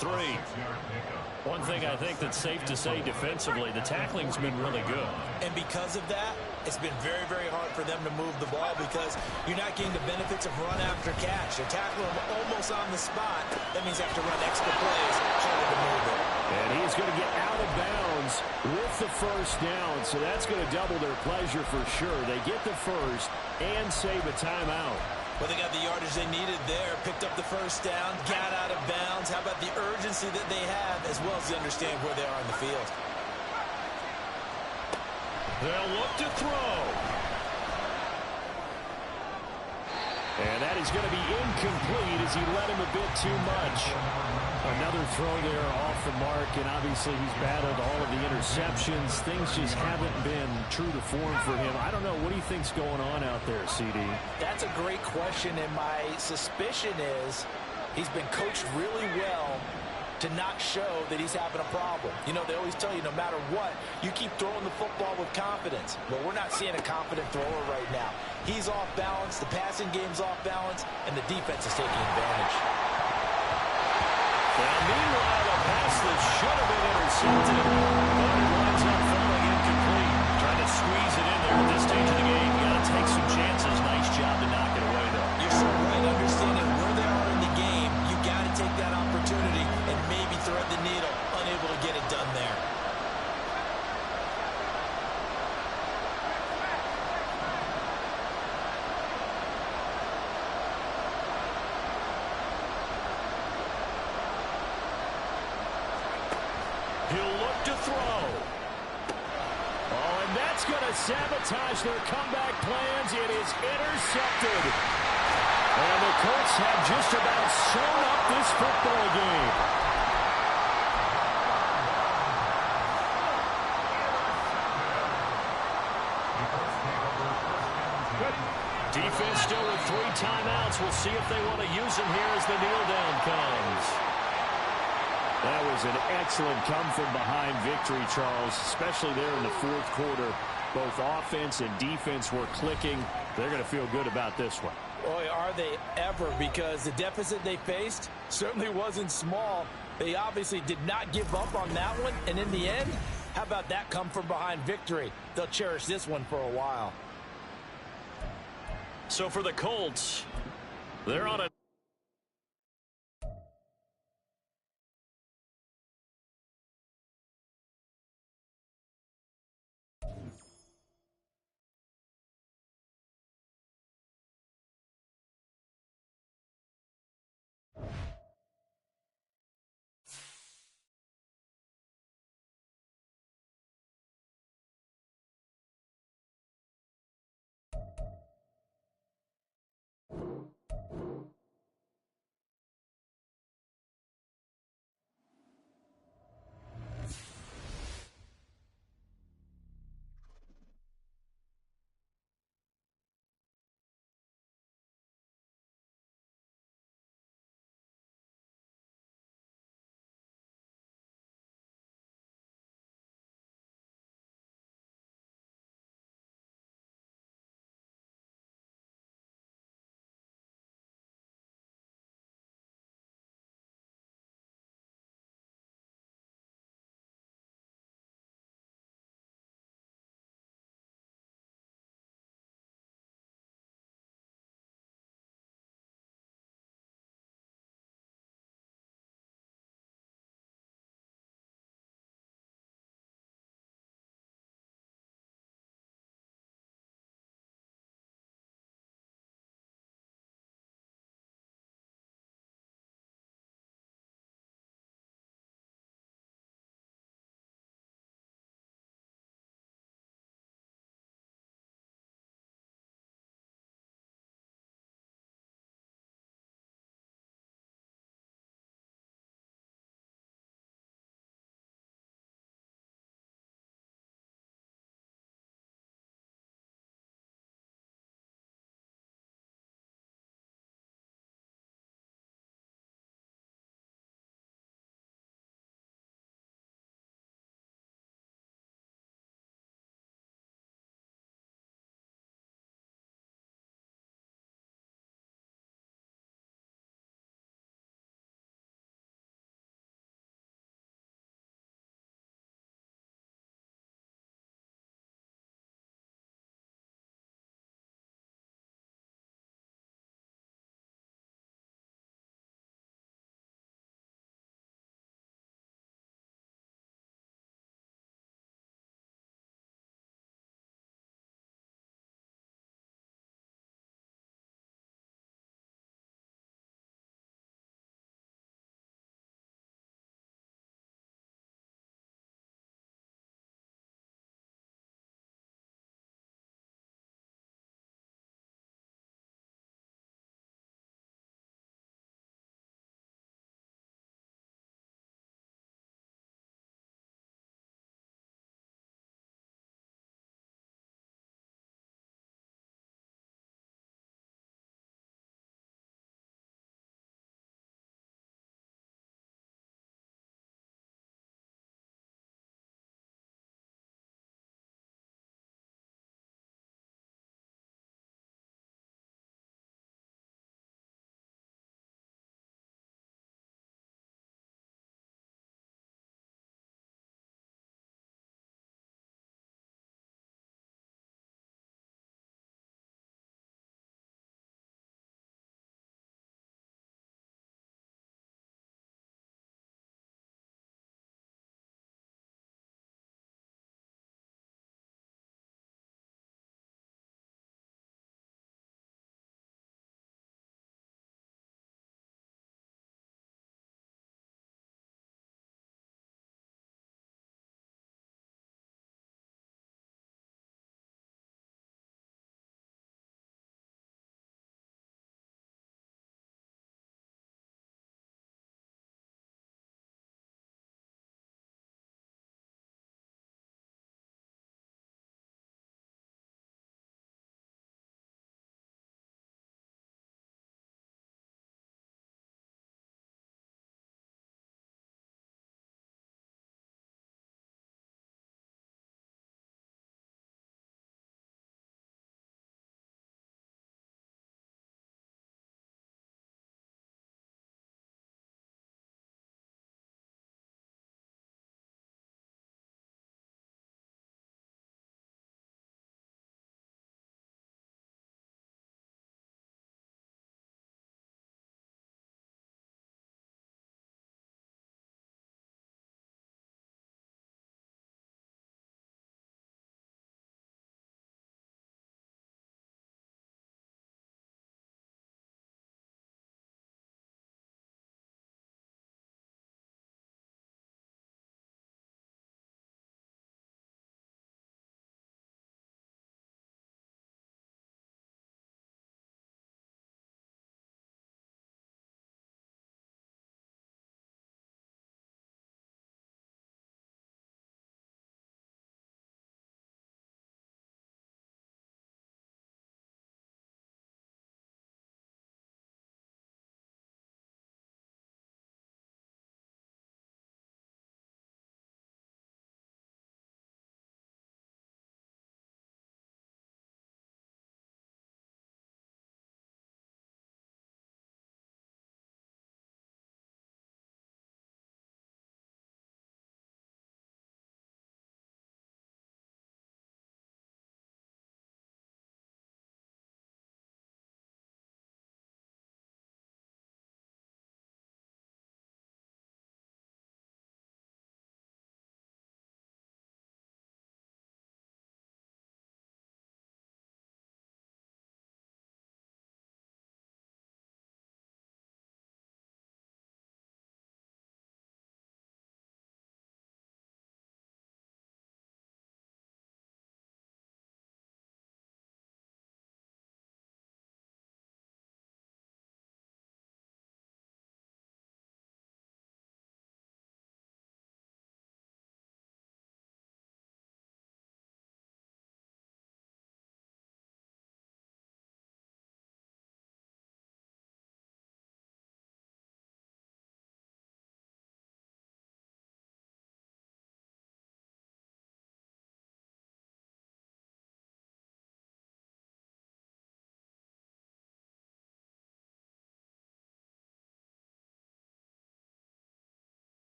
One thing I think that's safe to say defensively, the tackling's been really good. And because of that, it's been very, very hard for them to move the ball because you're not getting the benefits of run after catch. You're tackling them almost on the spot. That means you have to run extra plays, harder to move it. And he's going to get out of bounds with the first down, so that's going to double their pleasure for sure. They get the first and save a timeout. Well, they got the yardage they needed there, picked up the first down, got out of bounds. How about the urgency that they have, as well as they understand where they are on the field? They'll look to throw. And that is going to be incomplete as he let him a bit too much. Another throw there off the mark, and obviously he's battled all of the interceptions. Things just haven't been true to form for him. I don't know. What do you think's going on out there, CD? That's a great question, and my suspicion is he's been coached really well to not show that he's having a problem. You know, they always tell you no matter what, you keep throwing the football with confidence. But we're not seeing a confident thrower right now. He's off balance, the passing game's off balance, and the defense is taking advantage. Well, meanwhile, a pass that should have been intercepted, but it winds up falling incomplete. Trying to squeeze it in there at this stage of the game. You got to take some chances. Nice job to knock it away, though. You're so right. Understanding where they are in the game, you got to take that opportunity and maybe thread the needle. Unable to get it done there. He'll look to throw. Oh, and that's going to sabotage their comeback plans. It is intercepted. And the Colts have just about sewn up this football game. Defense still with 3 timeouts. We'll see if they want to use them here as the kneel down comes. That was an excellent come-from-behind victory, Charles, especially there in the fourth quarter. Both offense and defense were clicking. They're going to feel good about this one. Boy, are they ever, because the deficit they faced certainly wasn't small. They obviously did not give up on that one, and in the end, how about that come-from-behind victory? They'll cherish this one for a while. So for the Colts, they're on a